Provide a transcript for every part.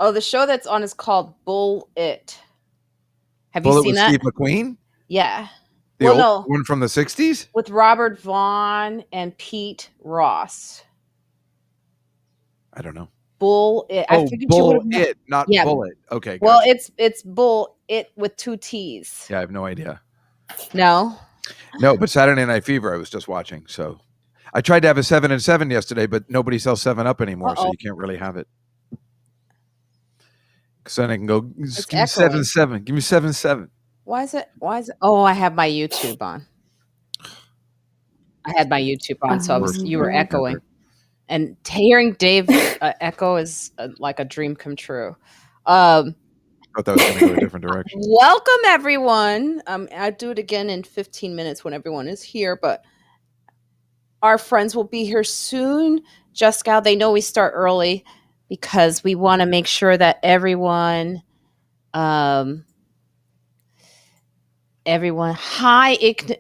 Oh, the show that's on is called Bull It. Have you Bullet seen with that? Steve McQueen? Yeah. The old one from the 60s? With Robert Vaughn and Pete Ross. I don't know. Bull It. I figured you would have known. It, not Bullet. Okay, gotcha. Well, it's Bull It with 2 T's. Yeah, I have no idea. No? No, but Saturday Night Fever I was just watching, so I tried to have a 7 and 7 yesterday, but nobody sells 7-Up anymore, so you can't really have it. Because then I can go, give me 7-7. Give me 7-7. Why is it? Oh, I have my YouTube on. So you were echoing. And hearing Dave echo is like a dream come true. I thought that was going to go a different direction. Welcome, everyone. I'll do it again in 15 minutes when everyone is here, but our friends will be here soon. Juskow, they know we start early because we want to make sure that everyone, hi,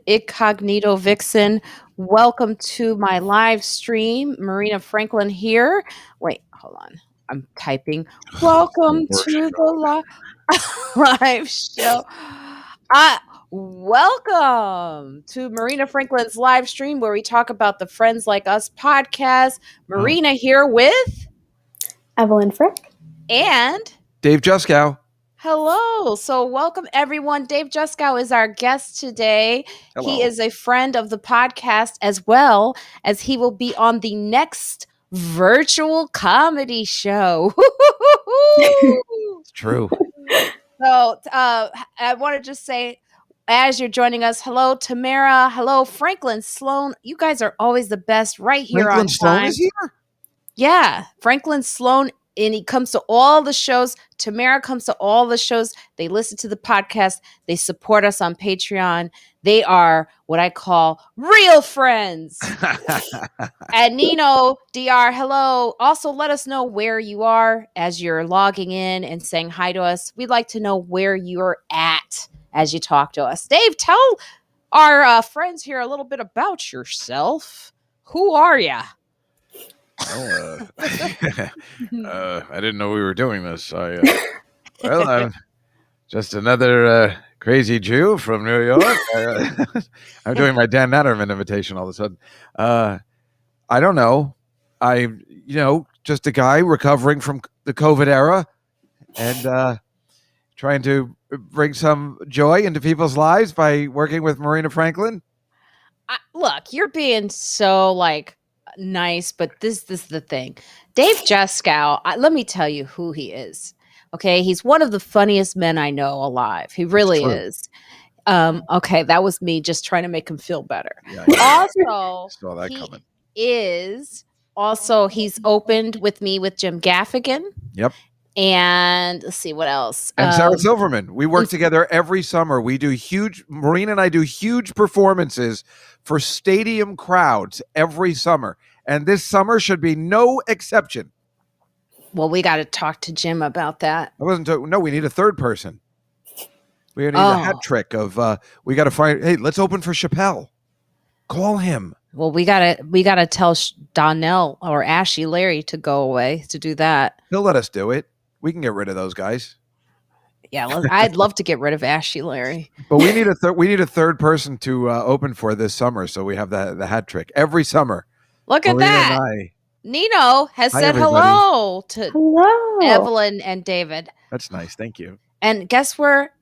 Incognito Vixen. Welcome to my live stream. Marina Franklin here. Wait, hold on. I'm typing. Welcome to the live show. Welcome to Marina Franklin's live stream where we talk about the Friends Like Us podcast. Marina here with Evelyn Frick and Dave Juskow. Hello. So welcome, everyone. Dave Juskow is our guest today. Hello. He is a friend of the podcast as well as he will be on the next virtual comedy show. It's true. So I want to just say, as you're joining us, hello, Tamara. Hello, Franklin Sloan. You guys are always the best right here Franklin on Sloan time. is here? Yeah, Franklin Sloan. And he comes to all the shows. Tamara comes to all the shows. They listen to the podcast. They support us on Patreon. They are what I call real friends. And Nino, DR, hello. Also, let us know where you are as you're logging in and saying hi to us. We'd like to know where you're at as you talk to us. Dave, tell our friends here a little bit about yourself. Who are you? I didn't know we were doing this. I'm just another crazy Jew from New York. I'm doing my Dan Natterman invitation all of a sudden. I don't know. Just a guy recovering from the COVID era and trying to bring some joy into people's lives by working with Marina Franklin. Look, you're being so nice, but this is the thing. Dave Juskow, let me tell you who he is. Okay, he's one of the funniest men I know alive. He really is. Okay, that was me just trying to make him feel better. Yeah, also, saw that coming. He's opened with me with Jim Gaffigan. Yep. And let's see what else. And Sarah Silverman. We work together every summer. Marina and I do huge performances for stadium crowds every summer. And this summer should be no exception. Well, we got to talk to Jim about that. No, we need a third person. We need a hat trick of, we got to find, hey, let's open for Chappelle. Call him. Well, we gotta tell Donnell or Ashley Larry to go away to do that. He'll let us do it. We can get rid of those guys. Yeah, I'd love to get rid of Ashley Larry. But we need a third person to open for this summer, so we have the hat trick every summer. Look at that. Nino has said hello to Evelyn and David. That's nice. Thank you. And guess where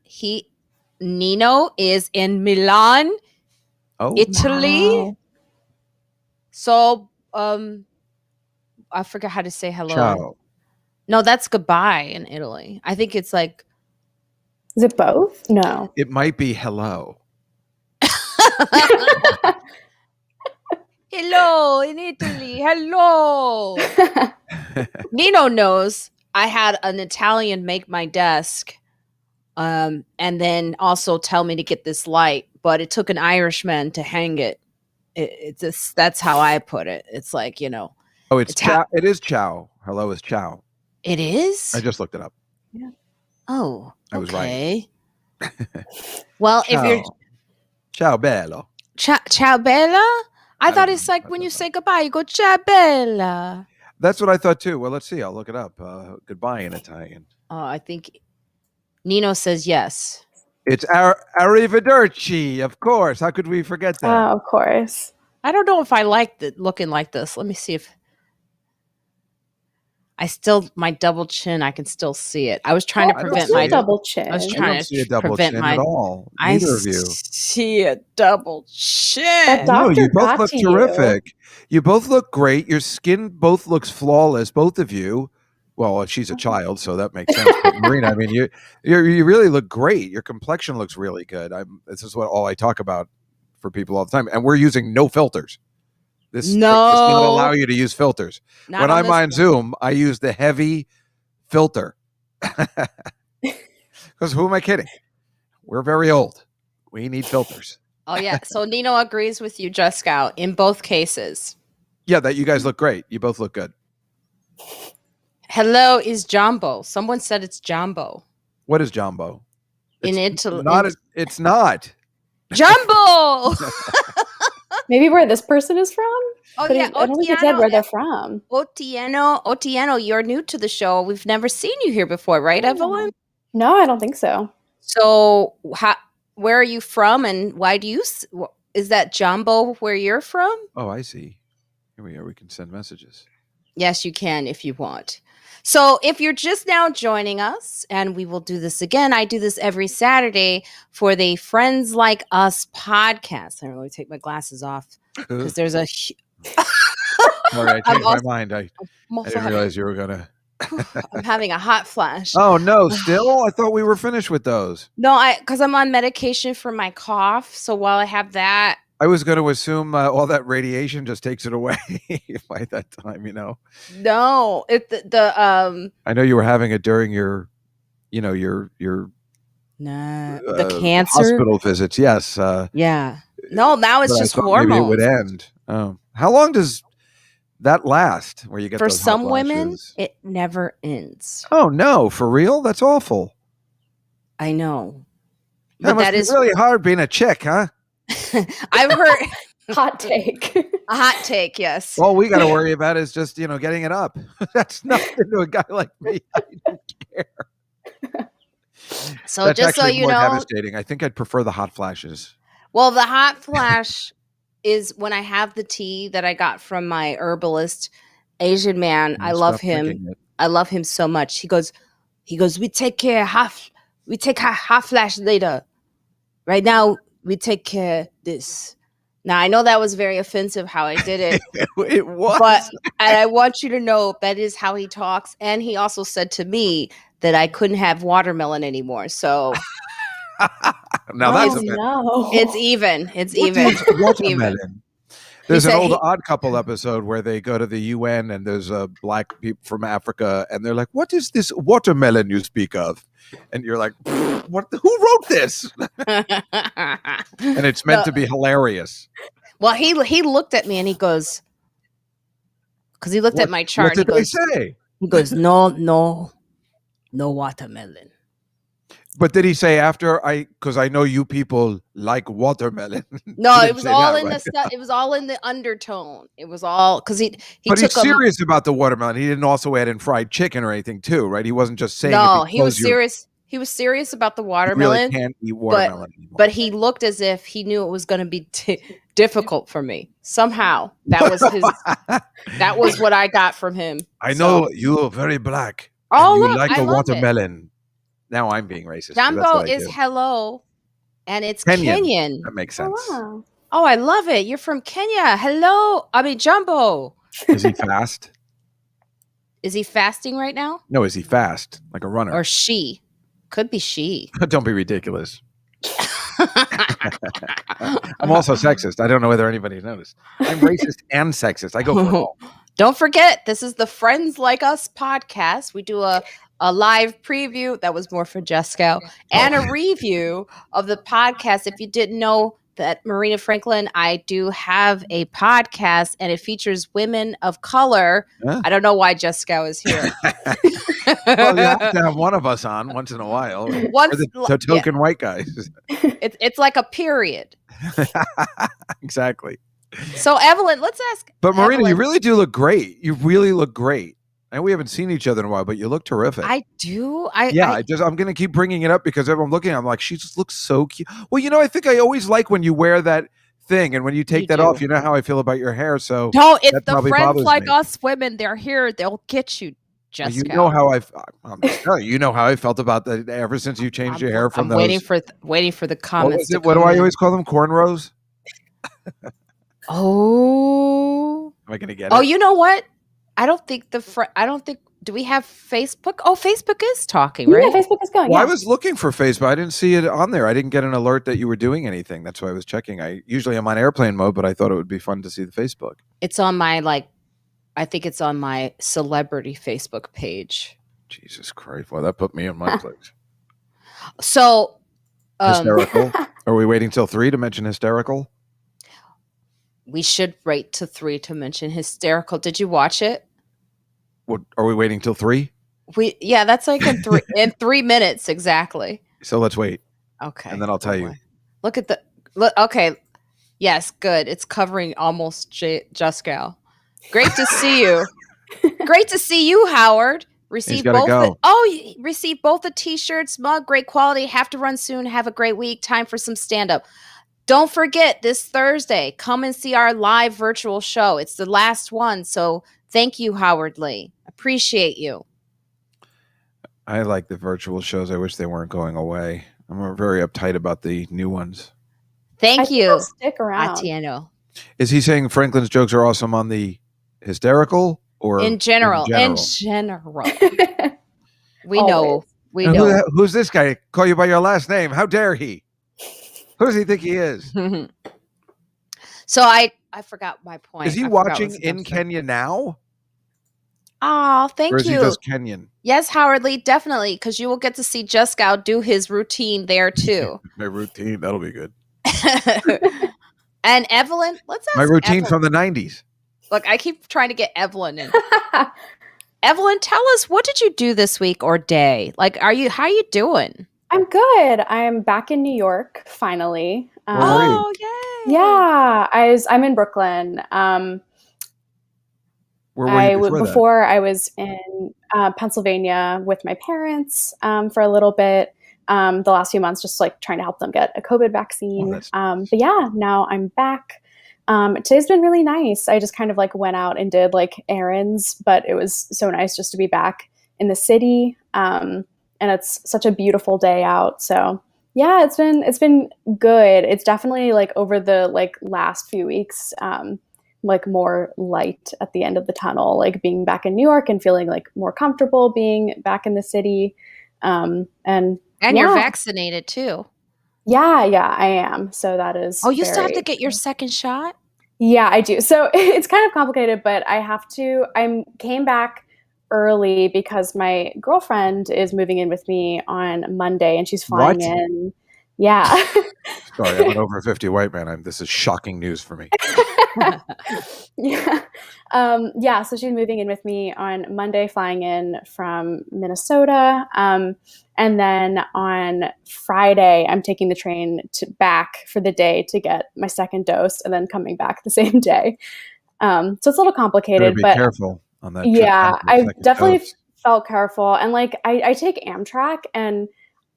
Nino is in Milan, Italy. Wow. So, I forgot how to say hello. Ciao. No, that's goodbye in Italy. I think it's like. Is it both? No. It might be hello. Hello in Italy. Hello. Nino knows I had an Italian make my desk, and then also tell me to get this light, but it took an Irishman to hang it. It's just, that's how I put it. It's like, Oh, it's ciao. It is ciao. Hello is ciao. It is? I just looked it up. Yeah. Oh, I was right. Well, ciao. if you're ciao bello. Ciao bella? I thought it's like when you say goodbye, you go ciao bella. That's what I thought too. Well, let's see. I'll look it up. Goodbye in Italian. I think Nino says yes. It's arrivederci, of course. How could we forget that? Oh, of course. I don't know if I like looking like this. Let me see if my double chin. I can still see it. I was trying to prevent my double chin. I was I trying don't to see a double prevent chin my. at all. I Neither of you. see a double chin. Doc- No, you Doctor both got look to you. terrific. You both look great. Your skin both looks flawless, both of you. Well, she's a child, so that makes sense. But Marina, I mean, you really look great. Your complexion looks really good. This is all I talk about for people all the time, and we're using no filters. This does not allow you to use filters. Not When on I'm this on one. Zoom, I use the heavy filter. Because who am I kidding? We're very old. We need filters. Oh yeah. So Nino agrees with you, Juskow, in both cases. Yeah, that you guys look great. You both look good. Hello is Jumbo. Someone said it's Jumbo. What is Jumbo? In It's Italy. not. It's not. Jumbo! Maybe where this person is from? Oh But yeah, I don't think it said where Otieno. they're from. Otieno, you're new to the show. We've never seen you here before, right, Evelyn? No, I don't think so. So, where are you from, and why do you? Is that Jumbo where you're from? Oh, I see. Here we are. We can send messages. Yes, you can if you want. So, if you're just now joining us, and we will do this again, I do this every Saturday for the Friends Like Us podcast. I don't really take my glasses off because there's a. Sorry, I changed my mind. I didn't realize you were gonna. I'm having a hot flash. Oh no! Still, I thought we were finished with those. No, because I'm on medication for my cough. So while I have that, I was going to assume all that radiation just takes it away by that time. no, I know you were having it during your the cancer hospital visits. Yes. Yeah. No, now it's but just I thought maybe it hormones. would end. Oh, how long does that last? Where you get For those hot some women, flashes? it never ends. Oh no! For real? That's awful. I know, That but must that be is really hard being a chick, huh? I've heard Hot take. a hot take. Yes. All we got to worry about is just getting it up. That's nothing to a guy like me. I don't care. So That's just so actually you more know, devastating. I think I'd prefer the hot flashes. well, the hot flash is when I have the tea that I got from my herbalist, Asian man. I love Stop him. drinking it. I love him so much. He goes, we take half flash later. Right now, we take care this. Now, I know that was very offensive how I did it, It was. but and I want you to know that is how he talks. And he also said to me that I couldn't have watermelon anymore. So Now that's offensive. no. it's even. It's What even. is watermelon? There's He an said old he- Odd Couple episode where they go to the UN and there's black people from Africa and they're like, "What is this watermelon you speak of?" And you're like, "What? Who wrote this?" And it's meant to be hilarious. Well, he looked at me and he goes, because he looked at my chart. What did they say? He goes, no watermelon. But did he say after because I know you people like watermelon. No, He it didn't was say all that, in right? it was all in the undertone. It was all because he But took he's serious about the watermelon. He didn't also add in fried chicken or anything too, right? He wasn't just saying. no, it he was because serious. He was serious about the you watermelon, really can't eat watermelon anymore. but he looked as if he knew it was going to be difficult for me. Somehow that was his. That was what I got from him. I So- know you're very black. Oh, and you look, like I a love it. watermelon. Now I'm being racist. 'cause that's Jumbo what I is do. hello, and it's Kenyan. Kenyan. That makes Oh, sense. wow. Oh, I love it. You're from Kenya. Hello. I mean, Jumbo. Is he fast? Is he fasting right now? No, is he fast? Like a runner? Or she? Could be she. Don't be ridiculous. I'm also sexist. I don't know whether anybody's noticed. I'm racist and sexist. I go for it all. Don't forget, this is the Friends Like Us podcast. We do a live preview that was more for Juskow and a review of the podcast. If you didn't know that, Marina Franklin, I do have a podcast and it features women of color. Huh? I don't know why Juskow is here. Well, you have to have one of us on once in a while. Once- Or the token white guys. It's like a period. Exactly. So Evelyn, let's ask. But Marina, Evelyn, you really do look great. You really look great. And we haven't seen each other in a while, but you look terrific. I do. I'm going to keep bringing it up because everyone looking, I'm like, she just looks so cute. Well, I think I always like when you wear that thing, and when you take that off, you know how I feel about your hair. So no, if the friends bothers like me. us women, they're here, they'll get you. Juskow. You know how you know how I felt about that ever since you changed your hair from I'm those. waiting for the comments. What do I always call them? Cornrows. Oh, am I going to get it? Oh, you know what? I don't think do we have Facebook? Oh, Facebook is talking, right? Yeah, Facebook is going. Well, yeah. I was looking for Facebook. I didn't see it on there. I didn't get an alert that you were doing anything. That's why I was checking. I usually am on airplane mode, but I thought it would be fun to see the Facebook. It's on my I think it's on my celebrity Facebook page. Jesus Christ. Well, that put me in my place. So Hysterical. Are we waiting till 3 to mention Hysterical? We should wait till 3 to mention Hysterical. Did you watch it? What, are we waiting till 3? That's like in 3 minutes exactly. So let's wait. Okay. And then I'll tell you. Look. Okay. Yes, good. It's covering almost Juskow. Great to see you. Great to see you, Howard. Received both the t-shirts, mug, great quality. Have to run soon. Have a great week. Time for some stand-up. Don't forget this Thursday, come and see our live virtual show. It's the last one. So thank you, Howard Lee. Appreciate you. I like the virtual shows. I wish they weren't going away. I'm very uptight about the new ones. Thank you. Stick around. Atieno. Is he saying Franklin's jokes are awesome on the Hysterical or in general? In general. We know. We know. Who's this guy? Call you by your last name. How dare he? Who does he think he is? So I forgot my point. Is he watching in Kenya now? Oh, thank you. Or is he just Kenyan? Yes, Howard Lee, definitely, because you will get to see Juskow do his routine there too. My routine, that'll be good. And Evelyn, let's ask my routine Evelyn. From the 90s. Look, I keep trying to get Evelyn in. Evelyn, tell us, what did you do this week or day? How are you doing? I'm good. I'm back in New York finally. Oh, yay! Yeah, I'm in Brooklyn. Where were you before I was in Pennsylvania with my parents for a little bit. The last few months, just trying to help them get a COVID vaccine. But yeah, now I'm back. Today's been really nice. I just kind of went out and did errands, but it was so nice just to be back in the city. And it's such a beautiful day out. So yeah, it's been good. It's definitely over the last few weeks, more light at the end of the tunnel, being back in New York and feeling more comfortable being back in the city. And you're vaccinated too. Yeah, I am. So that is. Oh, you still have to get your second shot? Yeah, I do. So it's kind of complicated, but I came back early because my girlfriend is moving in with me on Monday and she's flying in. Yeah. Sorry, I'm an over 50 white man. This is shocking news for me. Yeah. So she's moving in with me on Monday, flying in from Minnesota. And then on Friday, I'm taking the train back for the day to get my second dose and then coming back the same day. So it's a little complicated, be but careful on that. Yeah, I definitely felt careful. And I take Amtrak, and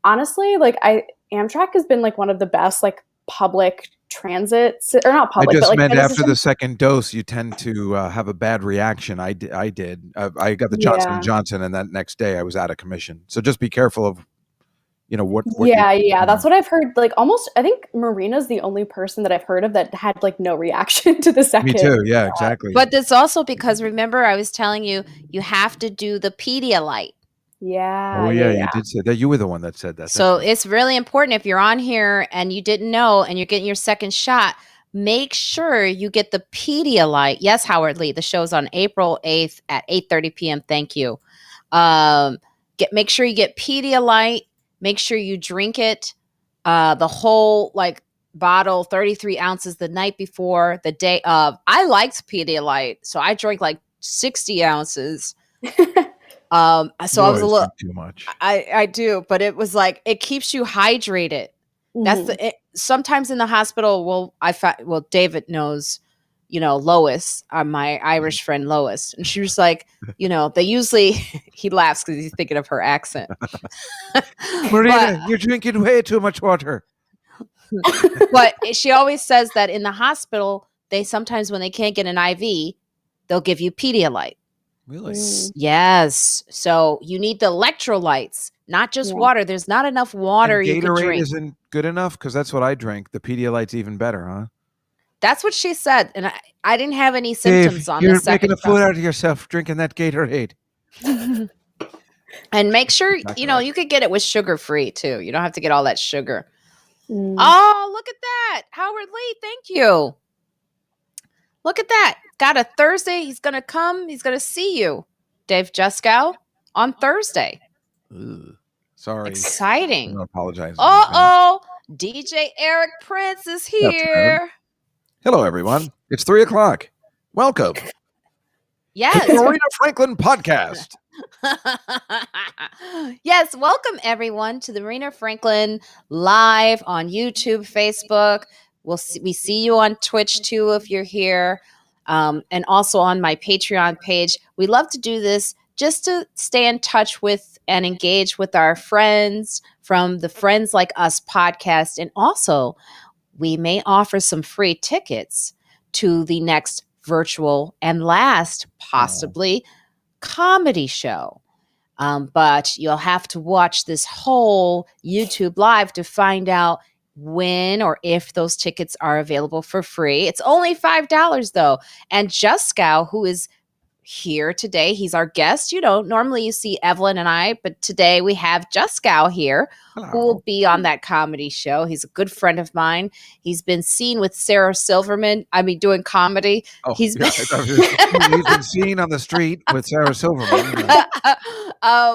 honestly, Amtrak has been one of the best public transit, or not public. I just but, meant after the second dose, you tend to have a bad reaction. I did. I got the Johnson & Johnson, and that next day I was out of commission. So just be careful of, what. That's what I've heard. Almost, I think Marina's the only person that I've heard of that had no reaction to the second. Me too. Yeah, exactly. But it's also because remember I was telling you have to do the Pedialyte. Yeah. Oh yeah, you did say that. You were the one that said that. So it's really important if you're on here and you didn't know and you're getting your second shot, make sure you get the Pedialyte. Yes, Howard Lee. The show's on April 8th at 8:30 p.m. Thank you. Make sure you get Pedialyte. Make sure you drink it, the whole bottle, 33 ounces the night before the day of. I liked Pedialyte, so I drank 60 ounces. So I was a little too much. I do, but it was it keeps you hydrated. Mm-hmm. That's sometimes in the hospital. David knows. Lois, my Irish friend Lois. And she was like, they usually, he laughs because he's thinking of her accent. Marina, you're drinking way too much water. But she always says that in the hospital, they sometimes, when they can't get an IV, they'll give you Pedialyte. Really? Yes. So you need the electrolytes, not just water. There's not enough water and you can drink. Gatorade isn't good enough? Because that's what I drink. The Pedialyte's even better, huh? That's what she said. And I didn't have any symptoms on the second. You're making a fool out of yourself drinking that Gatorade. And make sure, you could get it with sugar-free too. You don't have to get all that sugar. Oh, look at that. Howard Lee, thank you. Look at that. Got a Thursday. He's going to come. He's going to see you, Dave Juskow, on Thursday. Ugh. Sorry. Exciting. I apologize. Uh-oh. DJ Eric Prince is here. Hello, everyone. It's 3:00. Welcome. Yes. To the Marina Franklin podcast. Yes, welcome everyone to the Marina Franklin live on YouTube, Facebook. We see you on Twitch too if you're here, and also on my Patreon page. We love to do this just to stay in touch with and engage with our friends from the Friends Like Us podcast, and also we may offer some free tickets to the next virtual and last, possibly, comedy show. But you'll have to watch this whole YouTube live to find out when or if those tickets are available for free. It's only $5 though. And Juskow, who is here today, he's our guest. Normally you see Evelyn and I, but today we have Juskow here. Hello. Who will be on that comedy show. He's a good friend of mine. He's been seen with Sarah Silverman. Doing comedy. Oh, he's been seen on the street with Sarah Silverman,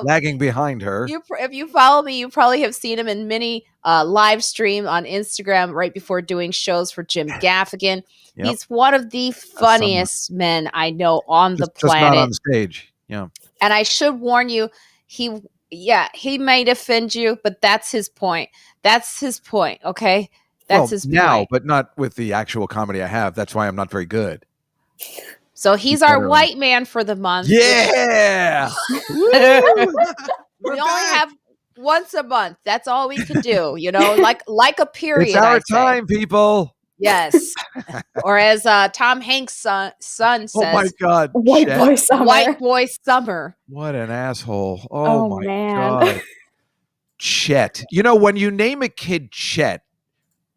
lagging behind her. If you follow me, you probably have seen him in many live stream on Instagram right before doing shows for Jim Gaffigan. Yep. He's one of the funniest men I know on the planet. Just not on stage. Yeah. And I should warn you, he might offend you, but that's his point. That's his point, okay? That's his point. Now, but not with the actual comedy I have. That's why I'm not very good. So he's our white man for the month. Yeah. We only have once a month. That's all we can do, like a period. It's our time, people. Yes. Or as Tom Hanks' son says. Oh my God. White boy summer. White boy summer. What an asshole. Oh my God. Chet. When you name a kid Chet,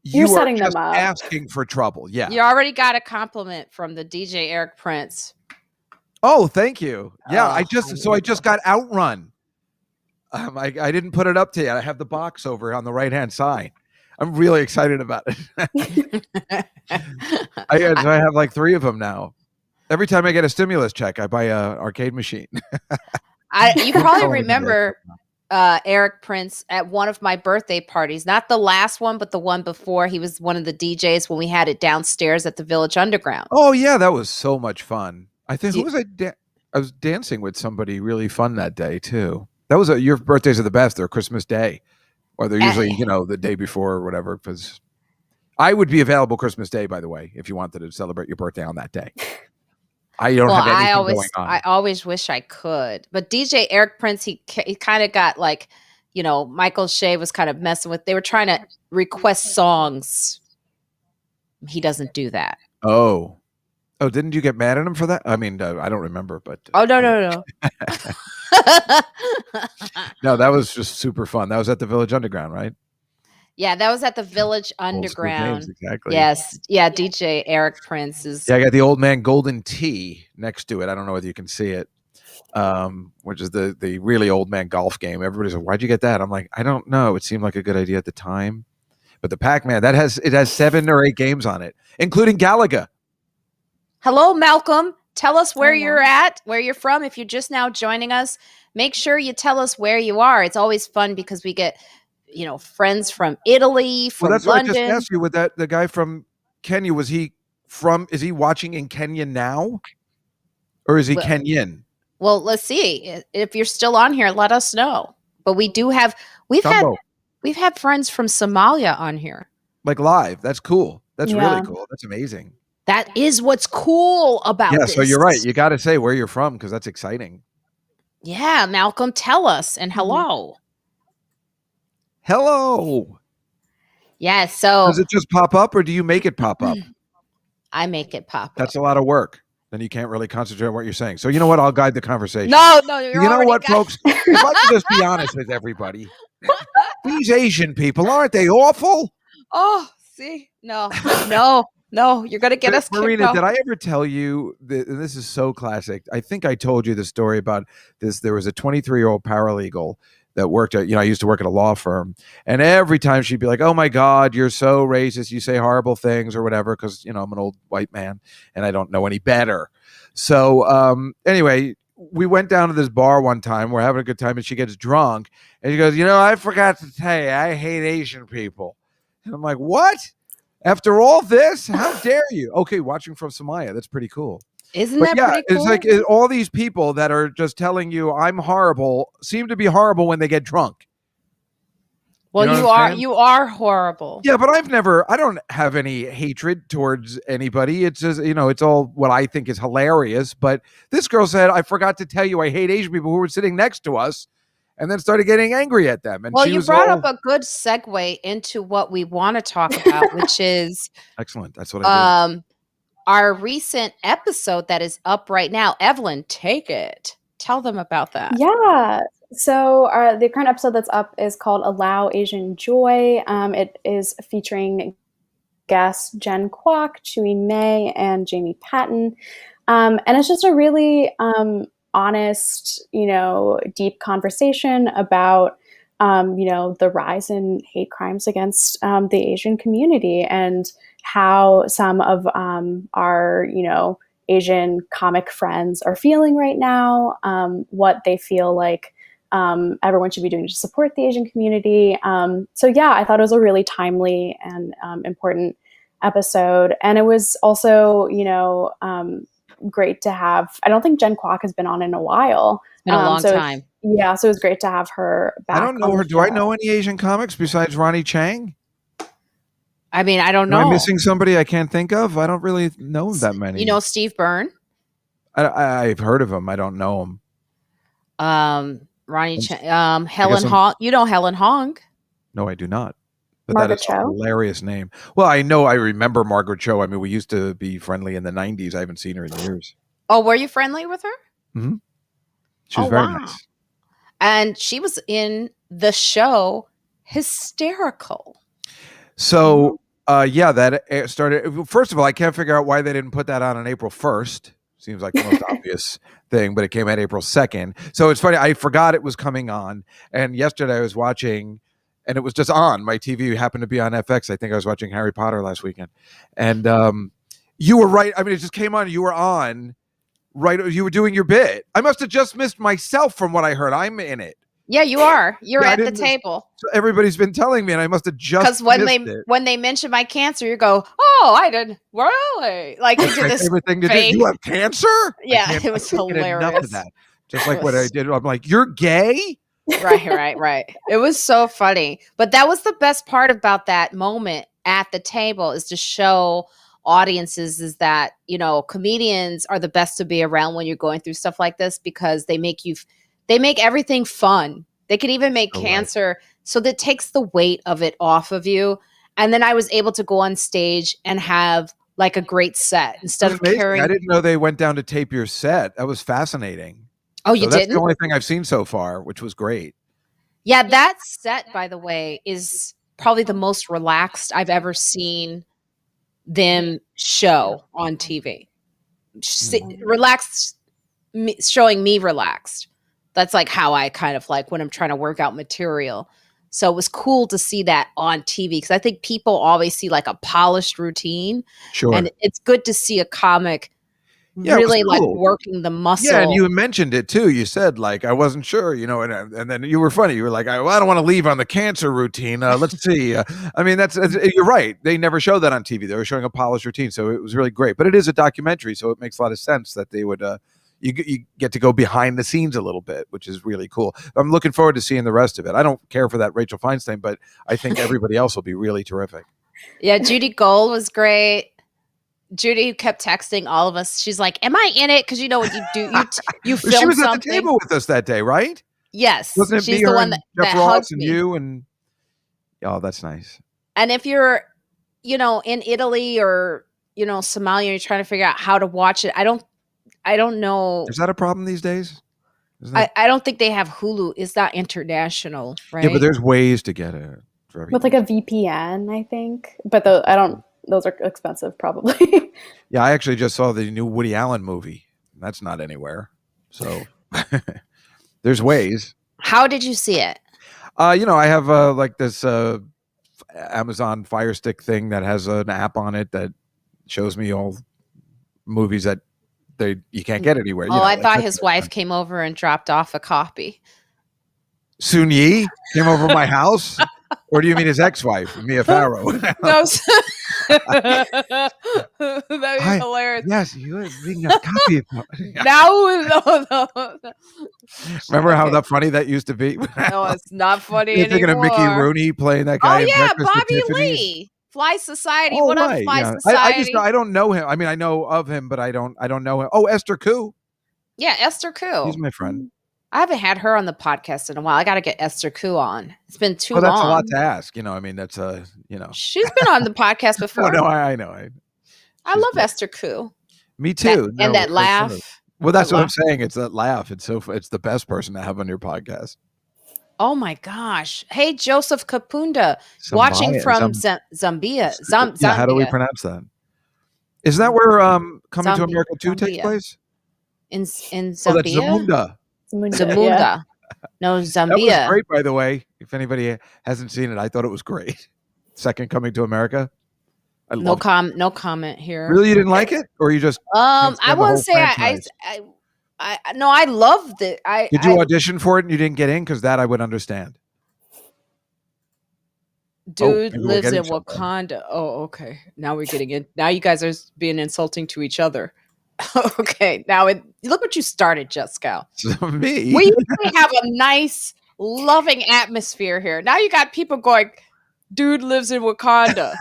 you're setting them up. Asking for trouble. Yeah. You already got a compliment from the DJ Eric Prince. Oh, thank you. Yeah. I just got outrun. I didn't put it up to you. I have the box over on the right-hand side. I'm really excited about it. I have like 3 of them now. Every time I get a stimulus check, I buy an arcade machine. You probably remember Eric Prince at one of my birthday parties, not the last one, but the one before. He was one of the DJs when we had it downstairs at the Village Underground. Oh yeah, that was so much fun. I think I was dancing with somebody really fun that day too. That was your birthdays are the best. They're Christmas Day. Or they're usually, the day before or whatever, because I would be available Christmas Day, by the way, if you wanted to celebrate your birthday on that day. I don't have anything going on. I always wish I could. But DJ Eric Prince, he kind of got like, Michael Shea was kind of messing with. They were trying to request songs. He doesn't do that. Oh, didn't you get mad at him for that? I mean, I don't remember, but. Oh, no. No, that was just super fun. That was at the Village Underground, right? Yeah, that was at the Village Underground. Exactly. Yes. Yeah, DJ Eric Prince is. Yeah, I got the Old Man Golden Tee next to it. I don't know whether you can see it, which is the really old man golf game. Everybody's like, why'd you get that? I'm like, I don't know. It seemed like a good idea at the time. But the Pac-Man, it has 7 or 8 games on it, including Galaga. Hello, Malcolm. Tell us where you're at, where you're from. If you're just now joining us, make sure you tell us where you are. It's always fun because we get, friends from Italy, from that's London. What I just asked you with that. The guy from Kenya, is he watching in Kenya now? Or is he Kenyan? Well, let's see. If you're still on here, let us know. But we've had friends from Somalia on here. Like live. That's cool. That's really cool. That's amazing. That is what's cool about this. So you're right. You got to say where you're from because that's exciting. Yeah, Malcolm, tell us. And hello. Hello. Yeah, so. Does it just pop up or do you make it pop up? I make it pop up. That's a lot of work. Then you can't really concentrate on what you're saying. So you know what? I'll guide the conversation. No, you know what, folks? If I could just be honest with everybody, these Asian people, aren't they awful? Oh, see? No, you're going to get us Marina, kicked did I ever tell you, this is so classic. I think I told you the story about this. There was a 23-year-old paralegal that worked at, I used to work at a law firm. And every time she'd be like, oh my God, you're so racist. You say horrible things or whatever. Cause I'm an old white man and I don't know any better. So anyway, we went down to this bar one time. We're having a good time and she gets drunk and she goes, I forgot to tell you, I hate Asian people. And I'm like, what? After all this, how dare you? Okay, watching from Somalia. That's pretty cool. Isn't that pretty cool? It's like all these people that are just telling you I'm horrible seem to be horrible when they get drunk. Well, you are horrible. Yeah, but I don't have any hatred towards anybody. It's just, it's all what I think is hilarious. But this girl said, I forgot to tell you I hate Asian people who were sitting next to us, and then started getting angry at them. And you brought up a good segue into what we want to talk about, which is excellent. That's what I do. Our recent episode that is up right now. Evelyn, take it. Tell them about that. Yeah. So the current episode that's up is called Allow Asian Joy. It is featuring guests Jen Kwok, Chewy May, and Jamie Patton. And it's just a really honest, deep conversation about, the rise in hate crimes against the Asian community and how some of our, Asian comic friends are feeling right now, what they feel like everyone should be doing to support the Asian community. So yeah, I thought it was a really timely and important episode. And it was also, great to have, I don't think Jen Kwok has been on in a while. It's been a long time. Yeah, so it was great to have her back. I don't know her. Do I know any Asian comics besides Ronnie Chang? I mean, I don't know. Am I missing somebody I can't think of? I don't really know that many. Steve Byrne? I've heard of him. I don't know him. Ronnie Chang, Helen Hong. You know Helen Hong? No, I do not. But Margaret that is a hilarious name. Well, I remember Margaret Cho. I mean, we used to be friendly in the 90s. I haven't seen her in years. Oh, were you friendly with her? Mm-hmm. She was very nice. And she was in the show Hysterical. So, that started. First of all, I can't figure out why they didn't put that on April 1st. Seems like the most obvious thing, but it came out April 2nd. So it's funny. I forgot it was coming on. And yesterday I was watching, and it was just on my TV. It happened to be on FX. I think I was watching Harry Potter last weekend. And you were right. I mean, it just came on. You were on, right? You were doing your bit. I must have just missed myself from what I heard. I'm in it. Yeah, you are. You're at the table. So everybody's been telling me, and I must have just because when they mention my cancer, you go, "Oh, I didn't really." Like you did this everything to do. You have cancer? Yeah, it was hilarious. Enough of that. Just like what I did. I'm like, you're gay? Right. It was so funny. But that was the best part about that moment at the table, is to show audiences is that, comedians are the best to be around when you're going through stuff like this, because they make everything fun. They can even make cancer. So that takes the weight of it off of you. And then I was able to go on stage and have like a great set instead of carrying. I didn't know they went down to tape your set. That was fascinating. Oh, you didn't? That's the only thing I've seen so far, which was great. Yeah, that set, by the way, is probably the most relaxed I've ever seen them show on TV. Relaxed, showing me relaxed. That's like how I kind of like when I'm trying to work out material. So it was cool to see that on TV, because I think people always see like a polished routine. Sure. And it's good to see a comic really like working the muscle. Yeah, and you mentioned it too. You said like, I wasn't sure, and then you were funny. You were like, I don't want to leave on the cancer routine. Let's see. I mean, that's you're right. They never show that on TV. They were showing a polished routine. So it was really great. But it is a documentary, so it makes a lot of sense that they would you get to go behind the scenes a little bit, which is really cool. I'm looking forward to seeing the rest of it. I don't care for that Rachel Feinstein, but I think everybody else will be really terrific. Yeah, Judy Gold was great. Judy kept texting all of us. She's like, "Am I in it?" Because you know what you do. You She film was at something. the table with us that day, right? Yes, Wasn't it she's me, the her, one and that Jeff hugged Ross and me. you and that's nice. And if you're, in Italy or Somalia, you're trying to figure out how to watch it. I don't know. Is that a problem these days? I don't think they have Hulu. It's not international, right? Yeah, but there's ways to get it with like a VPN, I think. But those are expensive, probably. Yeah, I actually just saw the new Woody Allen movie. That's not anywhere. So there's ways. How did you see it? I have like this Amazon Fire Stick thing that has an app on it that shows me all movies that you can't get anywhere. I thought his wife came over and dropped off a copy. Sun Yi came over to my house? Or do you mean his ex-wife, Mia Farrow? No. That'd be hilarious. Yes, you're reading a copy. No. Remember how funny that used to be? No, it's not funny You're anymore. thinking of Mickey Rooney playing that guy. Oh yeah, Breakfast Bobby Lee, Fly Society. Oh, what up, right, Fly yeah. Society? I don't know him. I mean, I know of him, but I don't know him. Oh, Esther Koo. Yeah, Esther Koo. He's my friend. I haven't had her on the podcast in a while. I got to get Esther Koo on. It's been too long. That's a lot to ask. I mean, that's She's been on the podcast before. Oh, no, I know. I love Esther Koo. Me too. And that laugh. Well, that's what I'm saying. It's that laugh. It's the best person to have on your podcast. Oh my gosh! Hey, Joseph Kapunda, watching from Zambia. Yeah, how do we pronounce that? Is that where Coming to America 2 takes place? In Zambia? Oh, that's Zamunda. Zamunda. Yeah. No, Zambia. That was great, by the way. If anybody hasn't seen it, I thought it was great. Second Coming to America. No comment here. Really, you didn't like it, or you just? I won't say I loved it. Did you audition for it and you didn't get in? Because that I would understand. Dude lives in Wakanda. Oh, okay. Now we're getting in. Now you guys are being insulting to each other. Okay. Now look what you started, Juskow. Me. We usually have a nice, loving atmosphere here. Now you got people going, dude lives in Wakanda.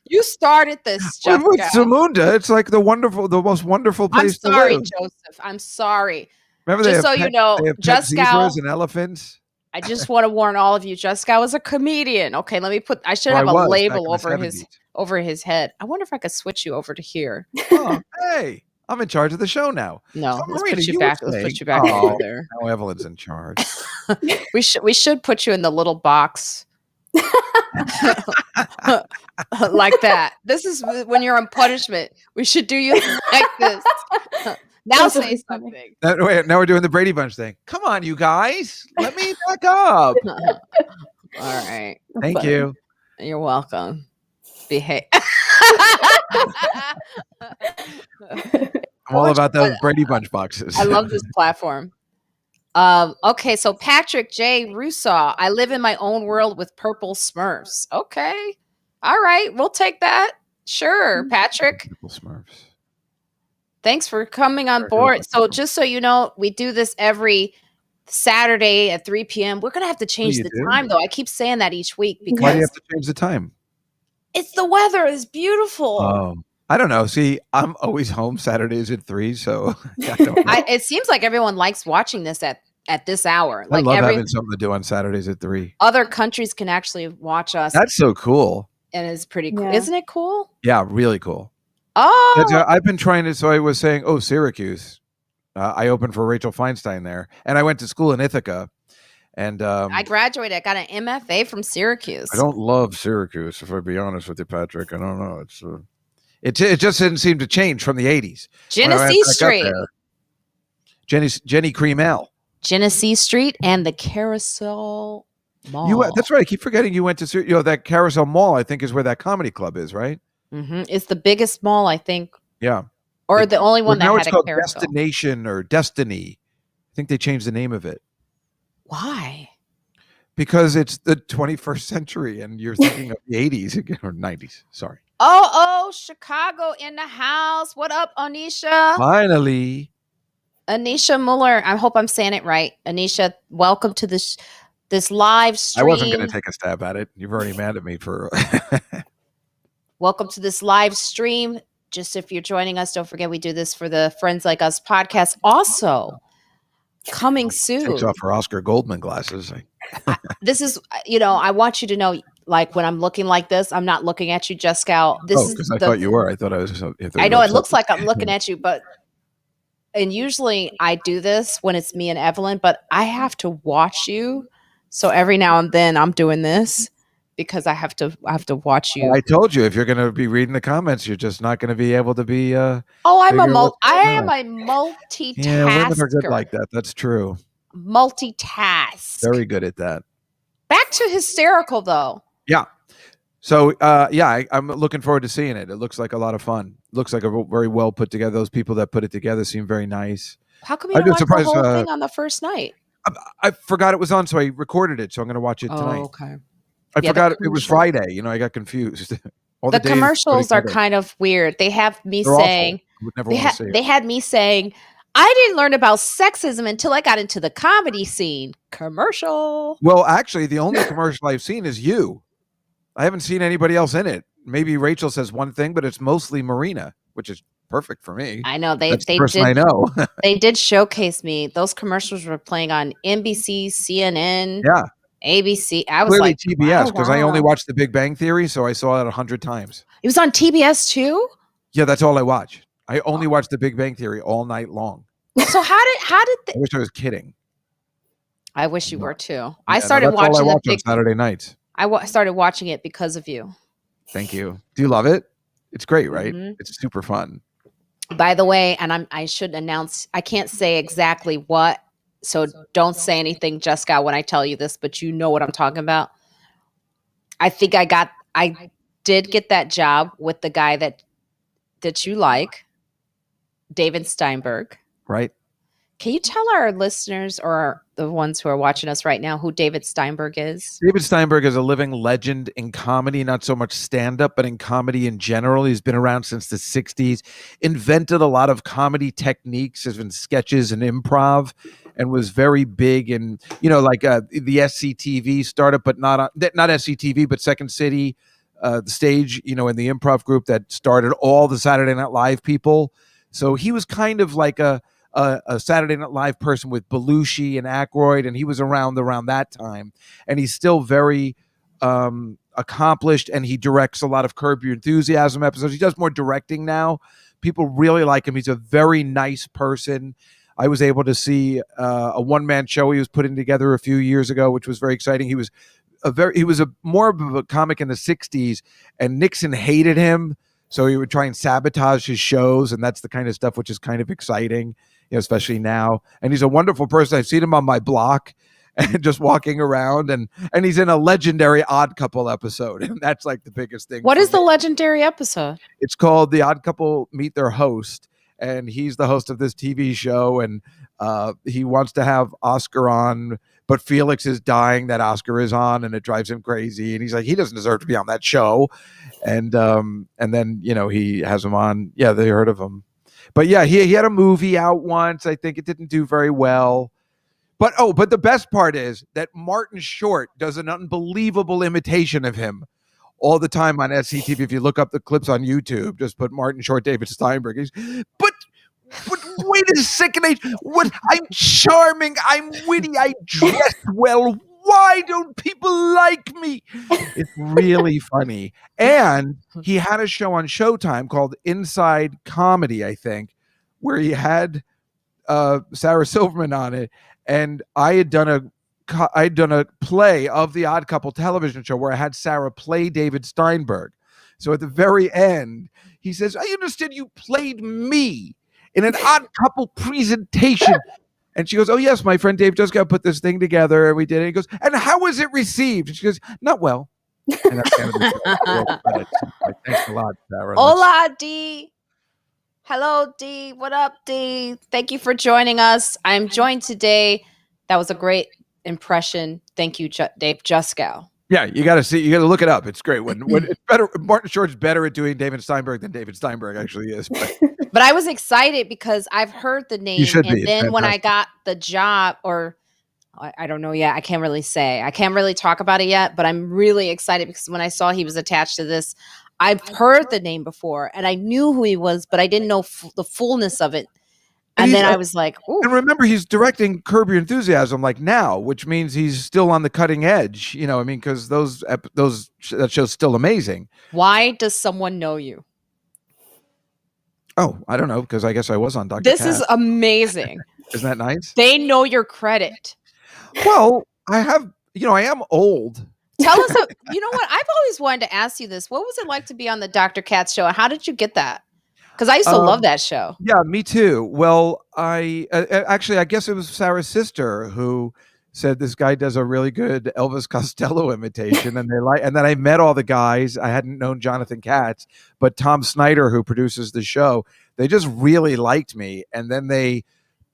You started this, Juskow. With Zamunda, it's like the most wonderful place to live. I'm sorry, Joseph. I'm sorry. Remember, just so you know, Juskow and elephants. I just want to warn all of you, Juskow is a comedian. Okay, I should have a label over his head. I wonder if I could switch you over to here. Oh, hey, I'm in charge of the show now. No, let's put you back over there. Now Evelyn's in charge. We should put you in the little box. Like that. This is when you're on punishment. We should do you like this. Now say something. Wait, now we're doing the Brady Bunch thing. Come on, you guys. Let me back up. All right. Thank you. You're welcome. Behave. I'm all about those Brady Bunch boxes. I love this platform. Okay, so Patrick J. Russo. I live in my own world with purple Smurfs. Okay. All right. We'll take that. Sure, Patrick. Purple Smurfs. Thanks for coming on board. So just so you know, we do this every Saturday at 3 p.m. We're going to have to change the time, though. I keep saying that each week. Because why do you have to change the time? It's the weather. It's beautiful. Oh, I don't know. See, I'm always home Saturdays at 3, so I don't know. It seems like everyone likes watching this at this hour. I love having something to do on Saturdays at 3. Other countries can actually watch us. That's so cool. And it's pretty cool. Yeah. Isn't it cool? Yeah, really cool. Oh, I've been trying to. So I was saying, Syracuse. I opened for Rachel Feinstein there, and I went to school in Ithaca. And I graduated. I got an MFA from Syracuse. I don't love Syracuse, if I be honest with you, Patrick. I don't know. It just didn't seem to change from the 80s. Genesee Street. Jenny Cremel. Genesee Street and the Carousel Mall. That's right. I keep forgetting you went to that Carousel Mall. I think is where that comedy club is, right? Mm-hmm. It's the biggest mall, I think. Yeah. Or the only one that had a carousel. Destination or Destiny. I think they changed the name of it. Why? Because it's the 21st century and you're thinking of the 80s again, or 90s. Sorry. Oh, Chicago in the house. What up, Anisha? Finally. Anisha Muller. I hope I'm saying it right. Anisha, welcome to this live stream. I wasn't going to take a stab at it. You've already mad at me for... Welcome to this live stream. Just if you're joining us, don't forget we do this for the Friends Like Us podcast. Also, coming soon. Takes off her Oscar Goldman glasses. This is, I want you to know, like when I'm looking like this, I'm not looking at you, Juskow. Because I thought you were. I thought I was. I know it looks like I'm looking at you, and usually I do this when it's me and Evelyn, but I have to watch you. So every now and then I'm doing this because I have to watch you. I told you, if you're going to be reading the comments, you're just not going to be able to be. I am a multitasker. Yeah, women are good like that. That's true. Multitask. Very good at that. Back to Hysterical, though. Yeah. So, I'm looking forward to seeing it. It looks like a lot of fun. Looks like a very well put together. Those people that put it together seem very nice. How come you didn't watch the whole thing on the first night? I forgot it was on, so I recorded it. So I'm going to watch it tonight. Okay. I forgot it was Friday. I got confused. The commercials are kind of weird. They have me saying, they had me saying, I didn't learn about sexism until I got into the comedy scene. Commercial. Well, actually, the only commercial I've seen is you. I haven't seen anybody else in it. Maybe Rachel says one thing, but it's mostly Marina, which is perfect for me. I know they did. I know. They did showcase me. Those commercials were playing on NBC, CNN, ABC. I was clearly like TBS because I only watched The Big Bang Theory, so I saw it 100 times. It was on TBS too? Yeah, that's all I watch. I only watched The Big Bang Theory all night long. So how did I wish I was kidding. I wish you were too. Yeah, I started watching on Saturday nights. I started watching it because of you. Thank you. Do you love it? It's great, right? Mm-hmm. It's super fun. By the way, and I should announce, I can't say exactly what, so don't say anything, Juskow, when I tell you this, but you know what I'm talking about. I think I did get that job with the guy that you like, David Steinberg. Right. Can you tell our listeners or the ones who are watching us right now who David Steinberg is? David Steinberg is a living legend in comedy, not so much stand-up, but in comedy in general. He's been around since the 60s, invented a lot of comedy techniques as in sketches and improv, and was very big in, like the SCTV startup, but not SCTV, but Second City, the stage, in the improv group that started all the Saturday Night Live people. So he was kind of like a Saturday Night Live person with Belushi and Aykroyd, and he was around that time. And he's still very accomplished, and he directs a lot of Curb Your Enthusiasm episodes. He does more directing now. People really like him. He's a very nice person. I was able to see a one-man show he was putting together a few years ago, which was very exciting. He was more of a comic in the 60s, and Nixon hated him. So he would try and sabotage his shows, and that's the kind of stuff which is kind of exciting, especially now. And he's a wonderful person. I've seen him on my block and just walking around, and he's in a legendary Odd Couple episode, and that's like the biggest thing. What is the legendary episode? It's called The Odd Couple Meet Their Host, and he's the host of this TV show, and he wants to have Oscar on, but Felix is dying that Oscar is on, and it drives him crazy. And he's like, he doesn't deserve to be on that show. And then, he has him on. Yeah, they heard of him. But yeah, he had a movie out once. I think it didn't do very well. But the best part is that Martin Short does an unbelievable imitation of him all the time on SCTV. If you look up the clips on YouTube, just put Martin Short, David Steinberg. But wait a second. I'm charming. I'm witty. I dress well. Why don't people like me? It's really funny. And he had a show on Showtime called Inside Comedy, I think, where he had Sarah Silverman on it. And I'd done a play of the Odd Couple television show where I had Sarah play David Steinberg. So at the very end, he says, I understand you played me in an Odd Couple presentation. And she goes, oh, yes, my friend Dave Juskow put this thing together, and we did it. He goes, and how was it received? And she goes, not well. And that's kind of thanks a lot, Sarah. Hola, D. Hello, D. What up, D? Thank you for joining us. I'm joined today. That was a great impression. Thank you, Dave Juskow. Yeah, you got to look it up. It's great. When it's better, Martin Short's better at doing David Steinberg than David Steinberg actually is. But I was excited because I've heard the name, and then when I got the job, or I don't know yet, I can't really say. I can't really talk about it yet, but I'm really excited because when I saw he was attached to this, I've heard the name before, and I knew who he was, but I didn't know the fullness of it. And then I was like, ooh. And remember, he's directing Curb Your Enthusiasm like now, which means he's still on the cutting edge. You know, I mean, because that show's still amazing. Why does someone know you? Oh, I don't know, because I guess I was on Dr. This Katz. is amazing. Isn't that nice? They know your credit. Well, I am old. Tell us, you know what? I've always wanted to ask you this. What was it like to be on the Dr. Katz show? How did you get that? Because I used to love that show. Yeah, me too. Well, I guess it was Sarah's sister who said this guy does a really good Elvis Costello imitation, and then I met all the guys. I hadn't known Jonathan Katz, but Tom Snyder, who produces the show, they just really liked me, and then they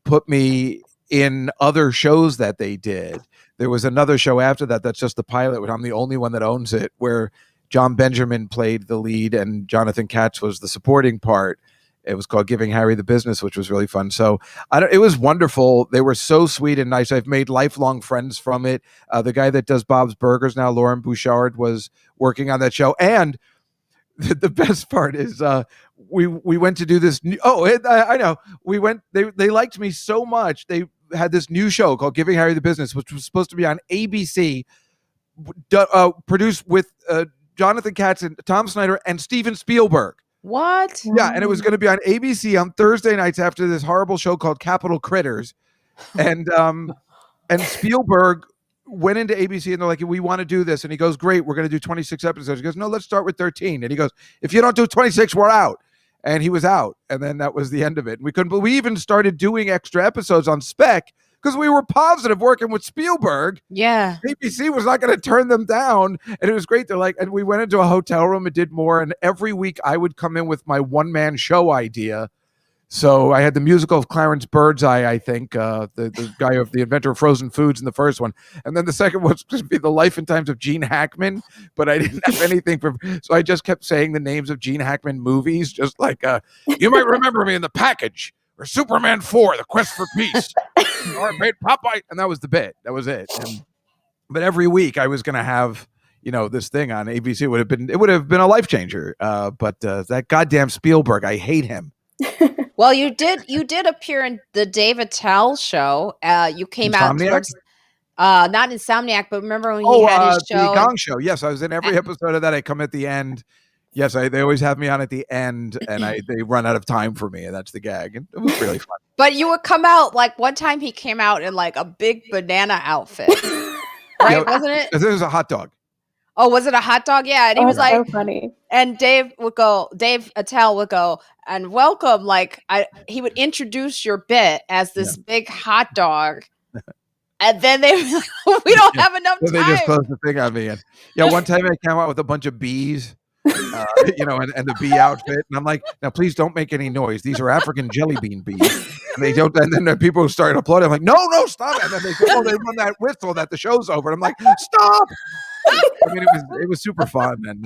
put me in other shows that they did. There was another show after that that's just the pilot, but I'm the only one that owns it, where John Benjamin played the lead and Jonathan Katz was the supporting part. It was called Giving Harry the Business, which was really fun. So it was wonderful. They were so sweet and nice. I've made lifelong friends from it. The guy that does Bob's Burgers now, Lauren Bouchard, was working on that show. And the best part is we went to do this. I know. We went. They liked me so much. They had this new show called Giving Harry the Business, which was supposed to be on ABC, produced with Jonathan Katz and Tom Snyder and Steven Spielberg. What? Yeah, and it was going to be on ABC on Thursday nights after this horrible show called Capital Critters. And Spielberg went into ABC and they're like, we want to do this. And he goes, great, we're going to do 26 episodes. He goes, no, let's start with 13. And he goes, if you don't do 26, we're out. And he was out. And then that was the end of it. And we even started doing extra episodes on spec because we were positive working with Spielberg. Yeah. ABC was not going to turn them down. And it was great. They're like, and we went into a hotel room and did more. And every week I would come in with my one-man show idea. So I had the musical of Clarence Birdseye, I think, the guy of the inventor of frozen foods in the first one. And then the second was going to be The Life and Times of Gene Hackman, but I didn't have anything so I just kept saying the names of Gene Hackman movies, just like, you might remember me in The Package, or Superman 4, The Quest for Peace, or made Popeye, and that was the bit. That was it. But every week I was going to have, this thing on ABC. It would have been a life changer. But that goddamn Spielberg, I hate him. Well, you did appear in the Dave Attell show. You came out towards not Insomniac, but remember when he had his show? The Gong Show. Yes, I was in every episode of that. I come at the end. Yes, they always have me on at the end, and they run out of time for me, and that's the gag. And it was really fun. But you would come out, like one time he came out in like a big banana outfit, right? Wasn't it? It was a hot dog. Oh, was it a hot dog? Yeah, and he was like, so funny. And Dave Attell would go, and welcome, he would introduce your bit as this big hot dog. And then they were like, we don't have enough time. They just closed the thing on me. And one time I came out with a bunch of bees, and the bee outfit. And I'm like, now please don't make any noise. These are African jelly bean bees. And they don't, and then the people started applauding. I'm like, no, stop it. And then they go, they run that whistle that the show's over. And I'm like, stop. I mean, it was super fun, and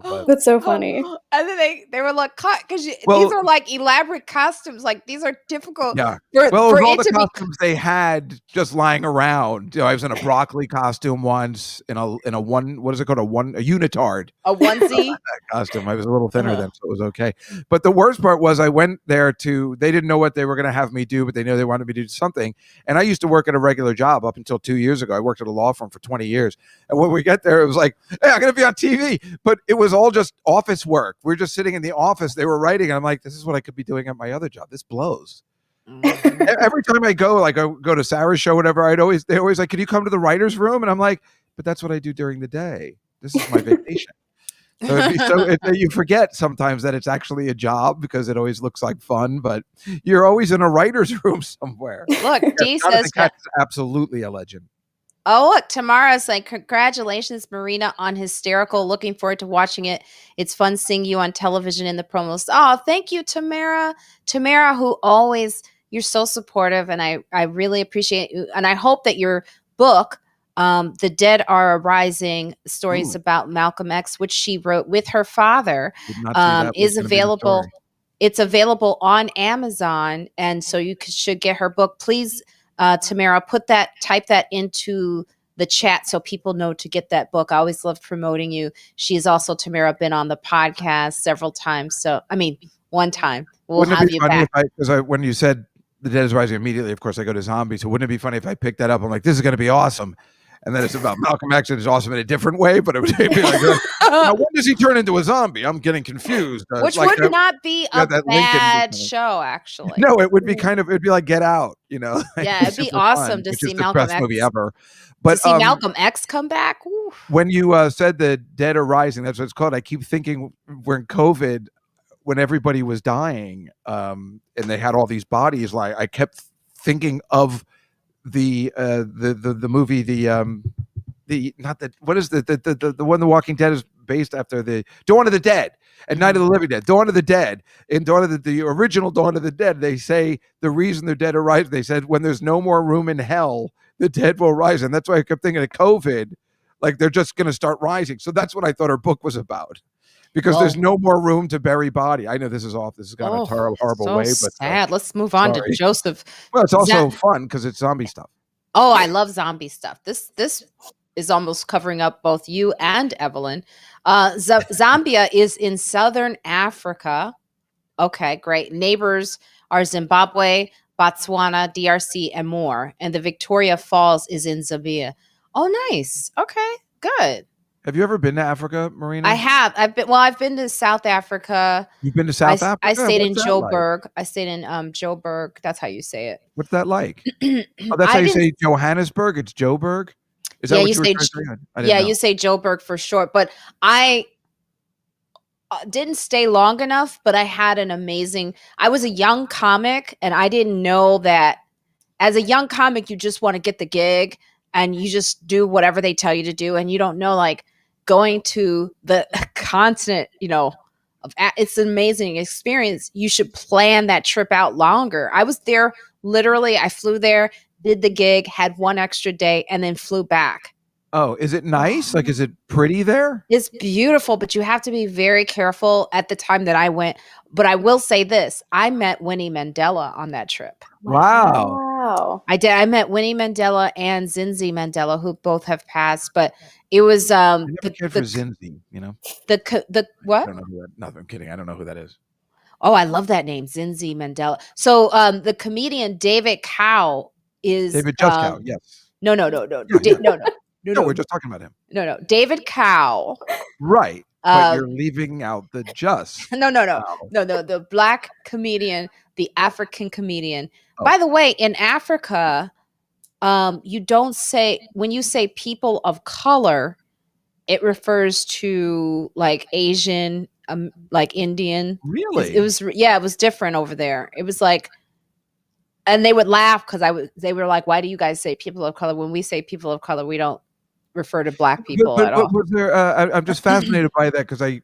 but that's so funny. And then they were like, cut, because these are like elaborate costumes. Like these are difficult. Yeah. For all it the to costumes they had just lying around. I was in a broccoli costume once, in a what is it called? A unitard. A onesie costume. I was a little thinner then, so it was okay. But the worst part was I went there they didn't know what they were going to have me do, but they knew they wanted me to do something. And I used to work at a regular job up until 2 years ago. I worked at a law firm for 20 years. And when we get there, it was like, hey, I'm going to be on TV. But it was all just office work. We're just sitting in the office. They were writing. And I'm like, this is what I could be doing at my other job. This blows. Every time I go, I go to Sarah's show, whatever, they always like, can you come to the writer's room? And I'm like, but that's what I do during the day. This is my vacation. So you forget sometimes that it's actually a job because it always looks like fun, but you're always in a writer's room somewhere. Look, Dee says that's absolutely a legend. Oh, look, Tamara's like, congratulations, Marina, on Hysterical. Looking forward to watching it. It's fun seeing you on television in the promos. Oh, thank you, Tamara. Tamara, who always, you're so supportive, and I really appreciate you. And I hope that your book, The Dead Are Arising, Stories about Malcolm X, which she wrote with her father, is available. It's available on Amazon, and so you should get her book. Please, Tamara, type that into the chat so people know to get that book. I always love promoting you. She's also, Tamara, been on the podcast several times. So, I mean, one time. We'll Wouldn't have it be you funny back. because when you said The Dead is Rising, immediately, of course, I go to zombies. So wouldn't it be funny if I picked that up? I'm like, this is going to be awesome. And then it's about Malcolm X, and it's awesome in a different way, but it would be like, now when does he turn into a zombie? I'm getting confused. Which like would not be a that bad Lincoln show, actually. No, it would be it'd be like Get Out, Yeah, it'd be super awesome fun, to which see is the Malcolm best X. movie ever. To But see Malcolm X come back. Oof. when you said The Dead are Rising, that's what it's called. I keep thinking we're in COVID, when everybody was dying, and they had all these bodies. Like I kept thinking of the movie, what is the one The Walking Dead is based after, the Dawn of the Dead and Night of the Living Dead. Dawn of the Dead. In Dawn of the original Dawn of the Dead, they say the reason the dead are rising, they said when there's no more room in hell, the dead will rise. And that's why I kept thinking of COVID, like they're just going to start rising. So that's what I thought her book was about. Because there's no more room to bury body. I know this is off. This has gone a horrible so way, but sad. Let's move on to Joseph. Well, it's also fun because it's zombie stuff. Oh, I love zombie stuff. This is almost covering up both you and Evelyn. Zambia is in southern Africa. Okay, great. Neighbors are Zimbabwe, Botswana, DRC, and more. And the Victoria Falls is in Zambia. Oh, nice. Okay, good. Have you ever been to Africa, Marina? I have. I've been to South Africa. You've been to South Africa? I stayed in Joburg. Like? I stayed in Joburg. That's how you say it. What's that like? Oh, that's how you say Johannesburg? It's Joburg? Is that what you were trying to say? You say Joburg for short. But I didn't stay long enough, but I had I was a young comic, and I didn't know that as a young comic, you just want to get the gig and you just do whatever they tell you to do. And you don't know, like, going to the continent, it's an amazing experience. You should plan that trip out longer. I was there, literally, I flew there, did the gig, had one extra day, and then flew back. Oh, is it nice? Like, is it pretty there? It's beautiful, but you have to be very careful at the time that I went. But I will say this, I met Winnie Mandela on that trip. Wow. I did. I met Winnie Mandela and Zinzi Mandela, who both have passed, but it was I never cared for Zinzi, the what? I don't know who that. No, I'm kidding. I don't know who that is. Oh, I love that name, Zinzi Mandela. So the comedian David Cow is David Juskow. Yes. No. No, we're just talking about him. No. David Cow. Right. But you're leaving out the just. No. The black comedian, the African comedian. Oh. By the way, in Africa, you don't say, when you say people of color, it refers to like Asian, like Indian. Really? It was different over there. It was like, and they would laugh because they were like, why do you guys say people of color? When we say people of color, we don't refer to black people at all. Was there, I'm just fascinated by that because I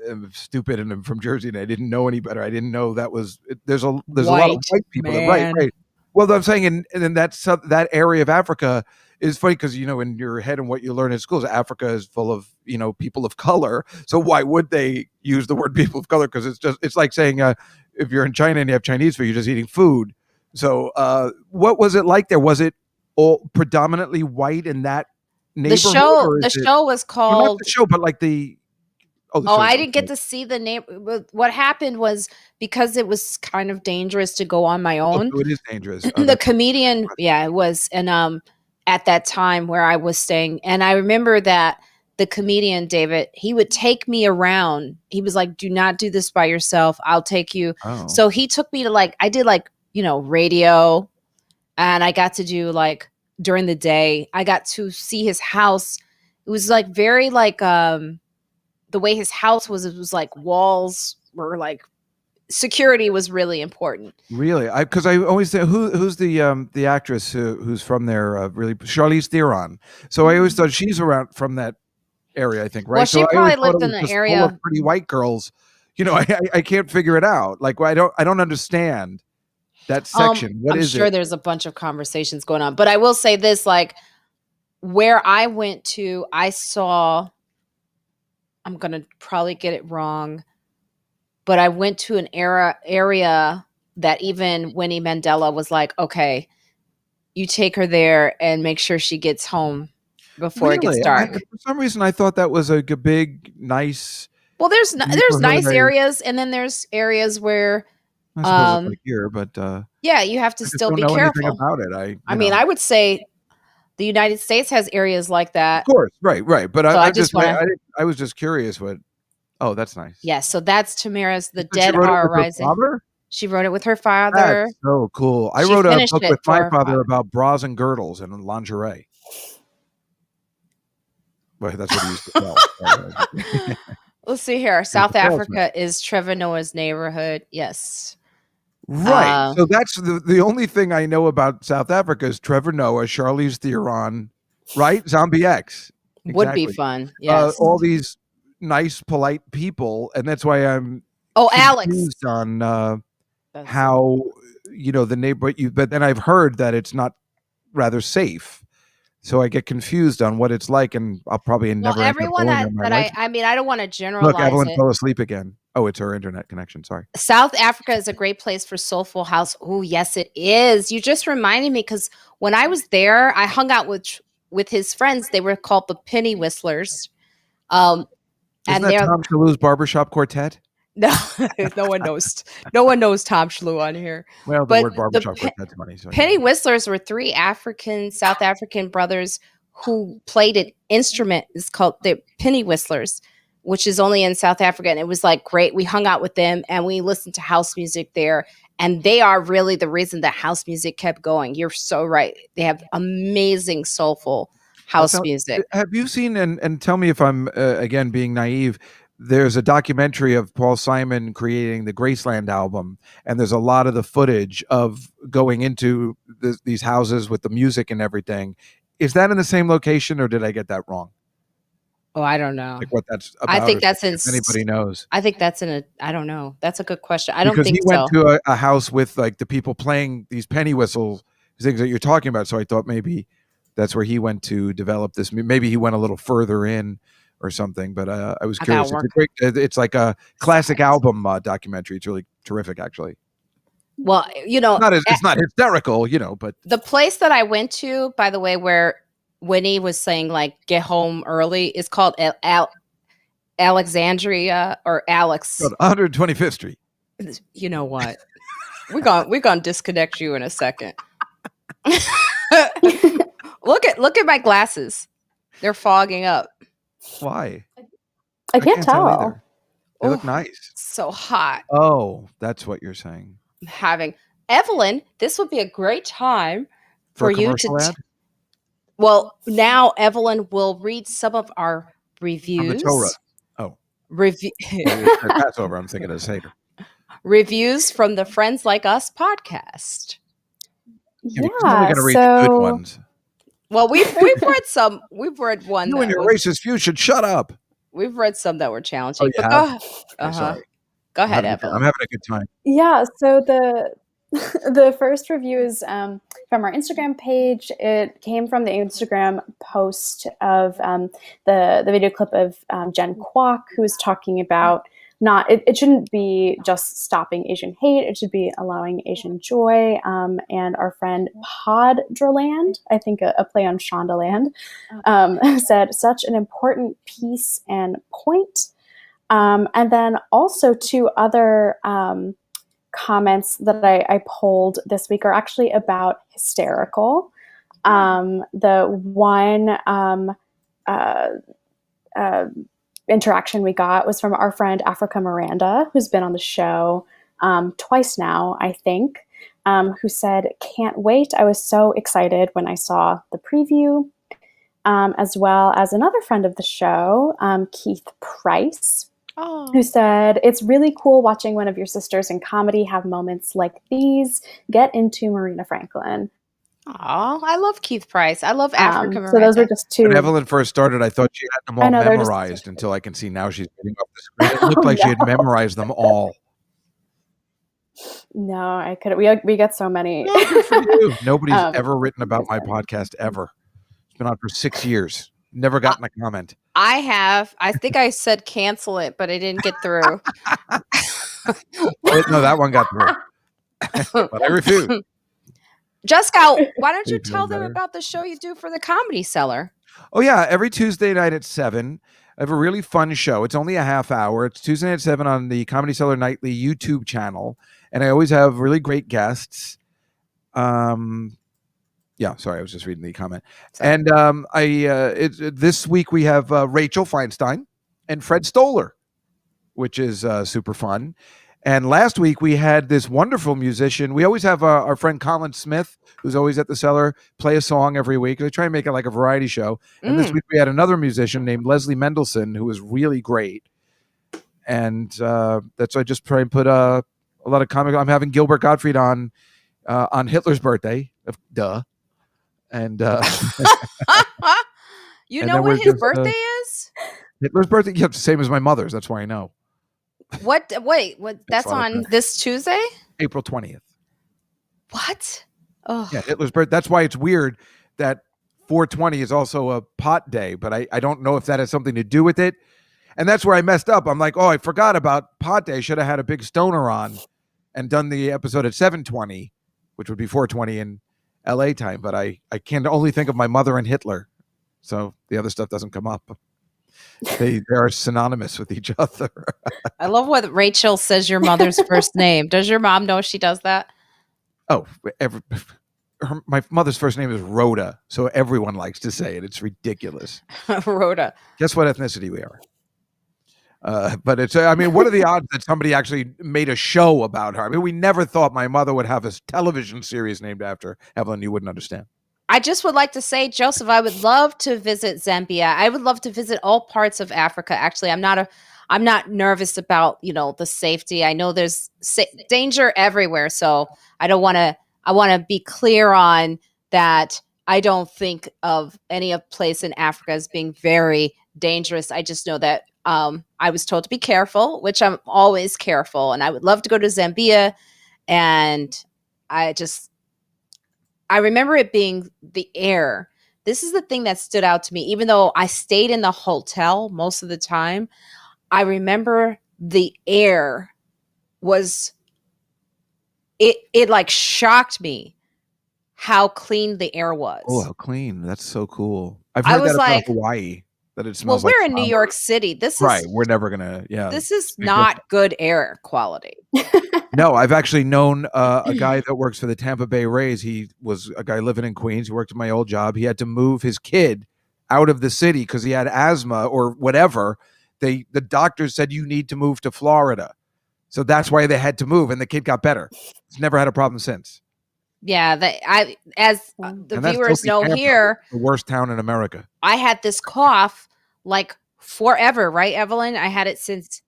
am stupid and I'm from Jersey and I didn't know any better. I didn't know that was there's a lot of white people. Right. Well, I'm saying in that area of Africa is funny because in your head and what you learn in schools, Africa is full of people of color. So why would they use the word people of color? Because it's like saying if you're in China and you have Chinese food, you're just eating food. So what was it like there? Was it all predominantly white in that neighborhood? The show was called. Not the show, but like the. I didn't get to see the name. What happened was because it was kind of dangerous to go on my own. Oh, it is dangerous. The comedian, it was, and at that time where I was staying, and I remember that the comedian David, he would take me around. He was like, "Do not do this by yourself. I'll take you." Oh. So he took me to I did radio. And I got to do during the day, I got to see his house. It was very the way his house was, it was walls were security was really important. Really? Because I always say, who's the actress who's from there, really, Charlize Theron. So I always thought she's around from that area, I think, right? Well, she probably lived in the area. Full of pretty white girls. I can't figure it out. I don't understand that section. What is it? I'm sure there's a bunch of conversations going on, but I will say this: where I went to, I saw. I'm gonna probably get it wrong, but I went to an area that even Winnie Mandela was like, okay, you take her there and make sure she gets home before it gets dark. For some reason, I thought that was a big, nice. Well, there's nice areas, and then there's areas where I suppose it's like here, but yeah, you have to still be careful about it. I mean, I would say the United States has areas like that. Of course, right. But so I was just curious. Oh, that's nice. Yeah, so that's Tamara's The Dead Are Rising. She wrote it with her father. That's so cool. I wrote a book with my father about bras and girdles and lingerie. Well, that's what he used to tell. Let's see here. South Africa is Trevor Noah's neighborhood. Yes. Right. So that's the only thing I know about South Africa is Trevor Noah, Charlize Theron, right? Zombie X. Exactly. Would be fun. Yes. All these nice, polite people. And that's why I'm Alex on how, the neighborhood, but then I've heard that it's not rather safe. So I get confused on what it's like, and I'll probably never. Everyone that I mean, I don't want to generalize. Look, Evelyn fell asleep again. Oh, it's her internet connection. Sorry. South Africa is a great place for soulful house. Oh, yes, it is. You just reminded me because when I was there, I hung out with his friends. They were called the Penny Whistlers. Isn't that Tom Shalhoub's barbershop quartet? No, no one knows. No one knows Tom Shalhoub on here. Well, the word barbershop quartet's funny. So Penny Whistlers were three South African brothers who played an instrument. It's called the Penny Whistlers, which is only in South Africa. And it was like great. We hung out with them and we listened to house music there. And they are really the reason that house music kept going. You're so right. They have amazing soulful house music. Have you seen, and tell me if I'm, again, being naive, there's a documentary of Paul Simon creating the Graceland album, and there's a lot of the footage of going into these houses with the music and everything. Is that in the same location, or did I get that wrong? Oh, I don't know. Like what that's about. I think that's in. If anybody knows. I think that's in a. I don't know. That's a good question. I don't think he went to a house with like the people playing these penny whistle things that you're talking about. So I thought maybe that's where he went to develop this. Maybe he went a little further in or something. But I was curious. It's like a classic album documentary. It's really terrific, actually. Well, it's not hysterical, but the place that I went to, by the way, where Winnie was saying like get home early, is called Alexandria or Alex. 125th Street. You know what? We're gonna disconnect you in a second. Look at my glasses. They're fogging up. Why? I can't tell. They look nice. So hot. Oh, that's what you're saying. Having Evelyn, this would be a great time for you to. Well, now Evelyn will read some of our reviews. From the Torah. Oh, review. Passover. I'm thinking of Seder. Reviews from the Friends Like Us podcast. Yeah, I'm only going to read the good ones. Well, we've read some. We've read one. You and your racist view should shut up. We've read some that were challenging. Oh, but go ahead, Evelyn. I'm having a good time. Yeah. So the first review is from our Instagram page. It came from the Instagram post of the video clip of Jen Kwok, who was talking about it shouldn't be just stopping Asian hate. It should be allowing Asian joy. And our friend Poddraland, I think a play on Shondaland, said such an important piece and point. And then also two other comments that I polled this week are actually about Hysterical. The one interaction we got was from our friend Africa Miranda, who's been on the show twice now, I think, who said, "Can't wait. I was so excited when I saw the preview." As well as another friend of the show, Keith Price, who said, "It's really cool watching one of your sisters in comedy have moments like these. Get into Marina Franklin." Oh, I love Keith Price. I love Africa Miranda. So those were just two. When Evelyn first started, I thought she had them all memorized until I can see now she's reading off the screen. It looked like she had memorized them all. No, I couldn't. We get so many. Nobody's ever written about my podcast ever. It's been on for 6 years. Never gotten a comment. I have. I think I said cancel it, but I didn't get through. No, that one got through. But I refuse. Juskow, why don't you You're tell doing them better. about the show you do for the Comedy Cellar? Oh, yeah. Every Tuesday night at 7, I have a really fun show. It's only a half hour. It's Tuesday night at 7 on the Comedy Cellar Nightly YouTube channel. And I always have really great guests. Yeah, sorry, I was just reading the comment. Sorry. And this week we have Rachel Feinstein and Fred Stoller, which is super fun. And last week we had this wonderful musician. We always have our friend Colin Smith, who's always at the Cellar, play a song every week. They try and make it like a variety show. And this week we had another musician named Leslie Mendelson, who was really great. And that's why I just try and put a lot of comic. I'm having Gilbert Gottfried on Hitler's birthday. Duh. And you and know then when we're his just, birthday is? Hitler's birthday? Yeah, same as my mother's. That's why I know. What? Wait, what? That's a lot of on time. this Tuesday? April 20th. What? Oh, Yeah, Hitler's birthday. That's why it's weird that 420 is also a pot day, but I don't know if that has something to do with it. And that's where I messed up. I'm like, oh, I forgot about pot day. Should have had a big stoner on and done the episode at 7:20, which would be 4:20 in LA time. But I can only think of my mother and Hitler. So the other stuff doesn't come up. They are synonymous with each other. I love what Rachel says your mother's first name. Does your mom know she does that? Oh, my mother's first name is Rhoda, so everyone likes to say it. It's ridiculous. Rhoda. Guess what ethnicity we are? But it's, I mean, what are the odds that somebody actually made a show about her? I mean, we never thought my mother would have a television series named after her. Evelyn, you wouldn't understand. I just would like to say, Joseph, I would love to visit Zambia. I would love to visit all parts of Africa. Actually, I'm not nervous about, the safety. I know there's danger everywhere. So I want to be clear on that. I don't think of any place in Africa as being very dangerous. I just know that I was told to be careful, which I'm always careful. And I would love to go to Zambia. And I remember it being the air. This is the thing that stood out to me. Even though I stayed in the hotel most of the time, I remember the air was, it like shocked me how clean the air was. Oh, how clean. That's so cool. I've I heard was that about like, Hawaii, that it smells well, like we're in New flower. York City. This Right. is We're never going to, yeah. This is not good air quality. No, I've actually known a guy that works for the Tampa Bay Rays. He was a guy living in Queens. He worked at my old job. He had to move his kid out of the city because he had asthma or whatever. The doctors said, you need to move to Florida. So that's why they had to move, and the kid got better. He's never had a problem since. Yeah, as the viewers know Tampa, here, the worst town in America. I had this cough like forever, right, Evelyn? I had it since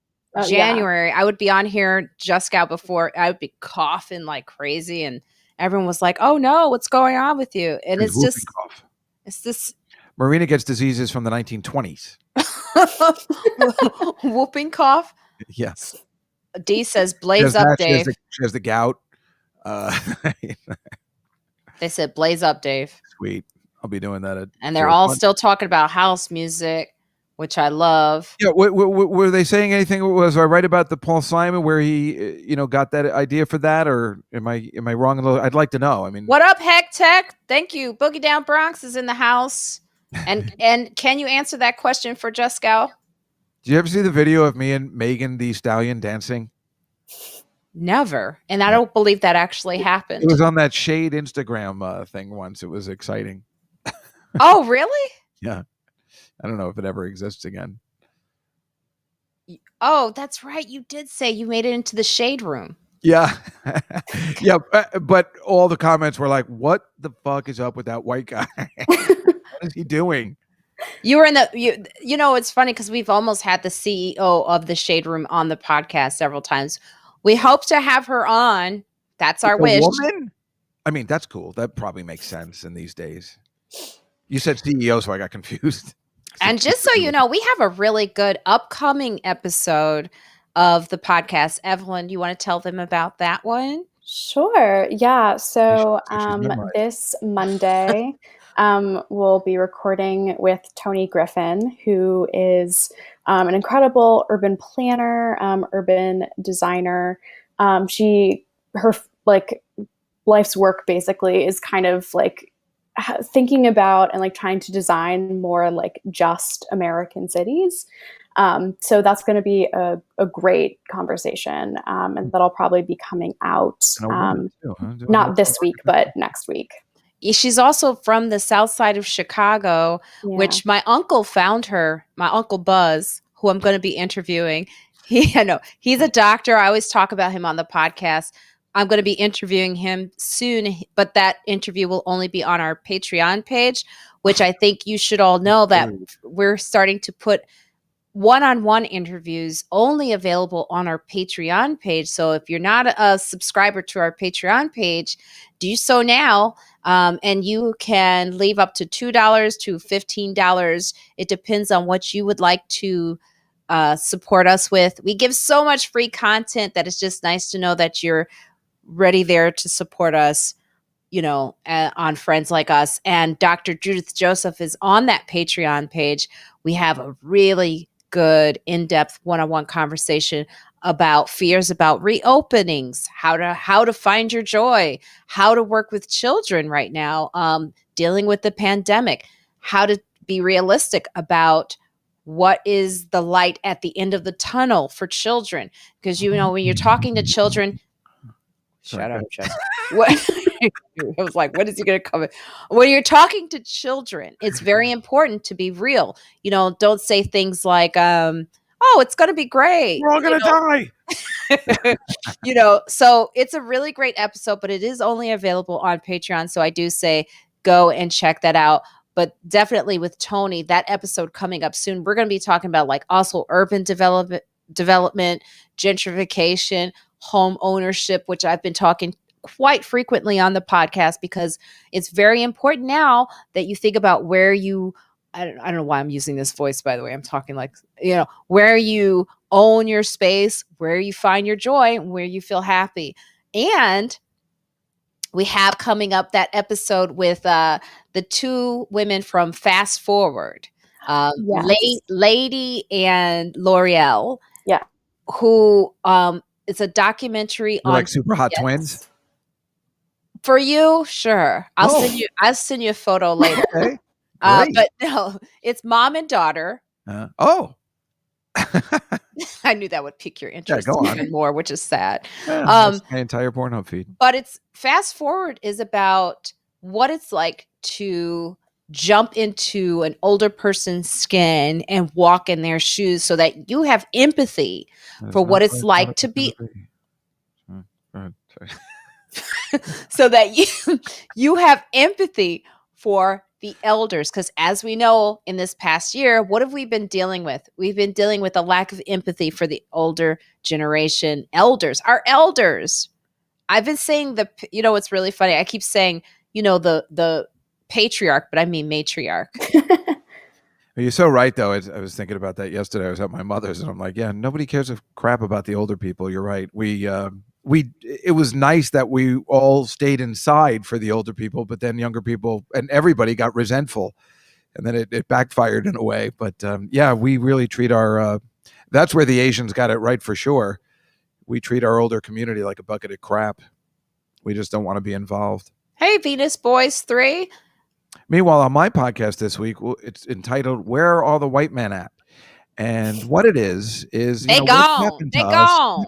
January. Yeah. I would be on here Juskow before. I would be coughing like crazy, and everyone was like, "Oh no, what's going on with you?" And it's just cough. It's this. Marina gets diseases from the 1920s. Whooping cough. Yes. D says, "Blaze up, Dave." She has the gout. They said, "Blaze up, Dave." Sweet. I'll be doing that. And they're all still talking about house music, which I love. Yeah. Were they saying anything? Was I right about the Paul Simon where he, got that idea for that, or am I wrong? I'd like to know. I mean, what up, Heck Tech? Thank you. Boogie Down Bronx is in the house, and can you answer that question for Juskow? Did you ever see the video of me and Megan Thee Stallion dancing? Never. And I don't believe that actually happened. It was on that Shade Instagram thing once. It was exciting. Oh, really? Yeah. I don't know if it ever exists again. Oh, that's right. You did say you made it into the Shade Room. Yeah. Yeah. But all the comments were like, what the fuck is up with that white guy? What is he doing? You were in the, it's funny because we've almost had the CEO of the Shade Room on the podcast several times. We hope to have her on. That's our wish. Woman? I mean, that's cool. That probably makes sense in these days. You said CEO, so I got confused. And just so you know, we have a really good upcoming episode of the podcast. Evelyn, you want to tell them about that one? Sure. Yeah. So this Monday, we'll be recording with Tony Griffin, who is an incredible urban planner, urban designer. Her life's work basically is kind of like thinking about and like trying to design more like just American cities. So that's going to be a great conversation, and that'll probably be coming out not this week, but next week. She's also from the south side of Chicago, which my uncle found her, my Uncle Buzz, who I'm going to be interviewing. He's a doctor. I always talk about him on the podcast. I'm going to be interviewing him soon, but that interview will only be on our Patreon page, which I think you should all know that we're starting to put one-on-one interviews only available on our Patreon page. So if you're not a subscriber to our Patreon page, do so now. And you can leave up to $2 to $15. It depends on what you would like to support us with. We give so much free content that it's just nice to know that you're ready there to support us, on Friends Like Us. And Dr. Judith Joseph is on that Patreon page. We have a really good in-depth one-on-one conversation about fears about reopenings, how to find your joy, how to work with children right now, dealing with the pandemic, how to be realistic about what is the light at the end of the tunnel for children. Because, when you're talking to children, shut up, Jess. What? I was like, when is he going to come in? When you're talking to children, it's very important to be real. Don't say things like, oh, it's going to be great. We're all going to die. So it's a really great episode, but it is only available on Patreon. So I do say go and check that out. But definitely with Tony, that episode coming up soon, we're going to be talking about like also urban development, gentrification, home ownership, which I've been talking quite frequently on the podcast because it's very important now that you think about where you, I don't know why I'm using this voice, by the way. I'm talking like, where you own your space, where you find your joy, where you feel happy. And we have coming up that episode with the two women from Fast Forward, Lady and L'Oreal. Yeah. Who, it's a documentary on like super hot twins. For you, sure. I'll send you a photo later. Okay. But no, it's mom and daughter. I knew that would pique your interest even more, which is sad. That's my entire Pornhub feed. But it's Fast Forward is about what it's like to jump into an older person's skin and walk in their shoes so that you have empathy for what it's like to be. So that you have empathy for the elders. Because as we know in this past year, what have we been dealing with? We've been dealing with a lack of empathy for the older generation elders, our elders. I've been saying it's really funny. I keep saying, the patriarch, but I mean matriarch. You're so right, though. I was thinking about that yesterday. I was at my mother's, and I'm like, yeah, nobody cares a crap about the older people. You're right. It was nice that we all stayed inside for the older people, but then younger people and everybody got resentful, and then it backfired in a way. But we really treat our. That's where the Asians got it right for sure. We treat our older community like a bucket of crap. We just don't want to be involved. Hey, Venus Boys 3. Meanwhile, on my podcast this week, it's entitled "Where Are All the White Men At?" And what it is they gone.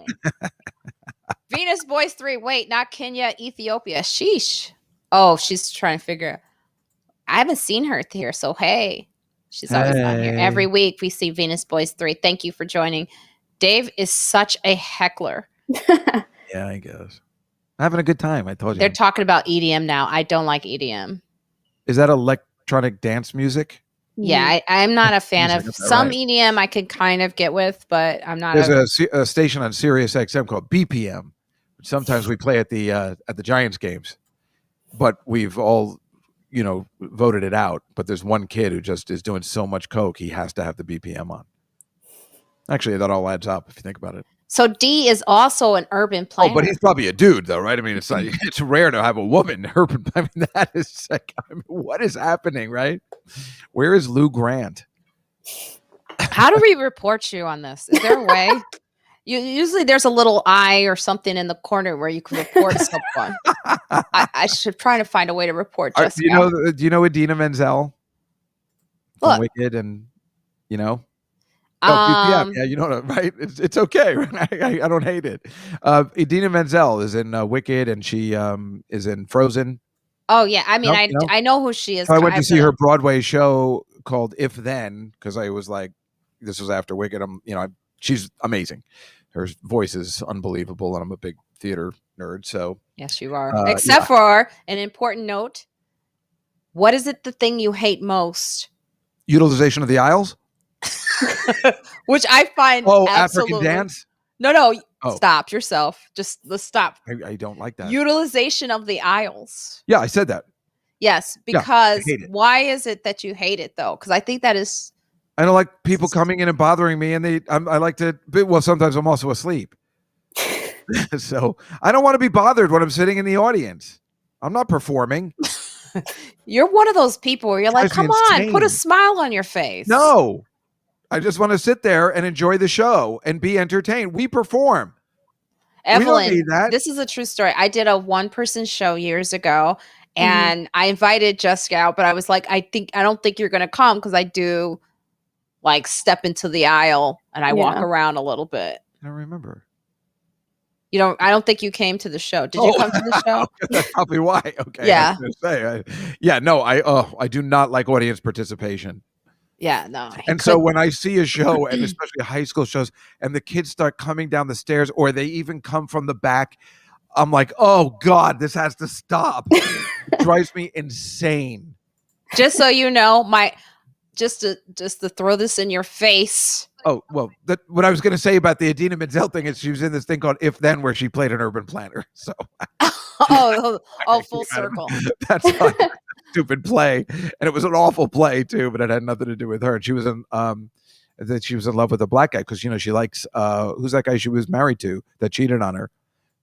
Venus Boys 3. Wait, not Kenya, Ethiopia. Sheesh. Oh, she's trying to figure out. I haven't seen her here, so hey. She's always on here. Every week we see Venus Boys 3. Thank you for joining. Dave is such a heckler. Yeah, I guess. Having a good time, I told you. They're talking about EDM now. I don't like EDM. Is that electronic dance music? Yeah, I'm not a fan of some EDM I could kind of get with, but I'm not. There's a station on Sirius XM called BPM, which sometimes we play at the Giants games, but we've all, voted it out. But there's one kid who just is doing so much coke, he has to have the BPM on. Actually, that all adds up if you think about it. So D is also an urban planner. Oh, but he's probably a dude, though, right? I mean, it's rare to have a woman urban. I mean, that is like, what is happening, right? Where is Lou Grant? How do we report you on this? Is there a way? Usually there's a little eye or something in the corner where you can report someone. I should try to find a way to report Jessica. Do you know Idina Menzel from Look. Wicked and BPM? Yeah, you know, right? It's okay. I don't hate it. Idina Menzel is in Wicked, and she is in Frozen. Oh yeah, I mean, I know who she is. So I went to see her Broadway show called If Then, because I was like, this was after Wicked. She's amazing. Her voice is unbelievable, and I'm a big theater nerd. So yes, you are. Except for an important note. What is it the thing you hate most? Utilization of the aisles. Which I find African dance. No, stop yourself. Let's stop. I don't like that. Utilization of the aisles. Yeah, I said that. Yes, because why is it that you hate it though? Because I think that is. I don't like people coming in and bothering me, and I like to. Well, sometimes I'm also asleep, so I don't want to be bothered when I'm sitting in the audience. I'm not performing. You're one of those people where you're like, come on, put a smile on your face. No. I just want to sit there and enjoy the show and be entertained. We perform. Evelyn, we don't need that. This is a true story. I did a one-person show years ago, and I invited Juskow out, but I was like, I don't think you're going to come because I do like step into the aisle and I walk around a little bit. I don't remember. I don't think you came to the show. Did you come to the show? That's probably why. Okay. Yeah. I do not like audience participation. Yeah, no. And so when I see a show, and especially high school shows, and the kids start coming down the stairs, or they even come from the back, I'm like, oh God, this has to stop. It drives me insane. Just so you know, just to throw this in your face. Oh, well, what I was going to say about the Idina Menzel thing is she was in this thing called If Then, where she played an urban planner. So full circle. That's fine. Stupid play, and it was an awful play too, but it had nothing to do with her. And she was in love with a black guy because she likes who's that guy she was married to that cheated on her?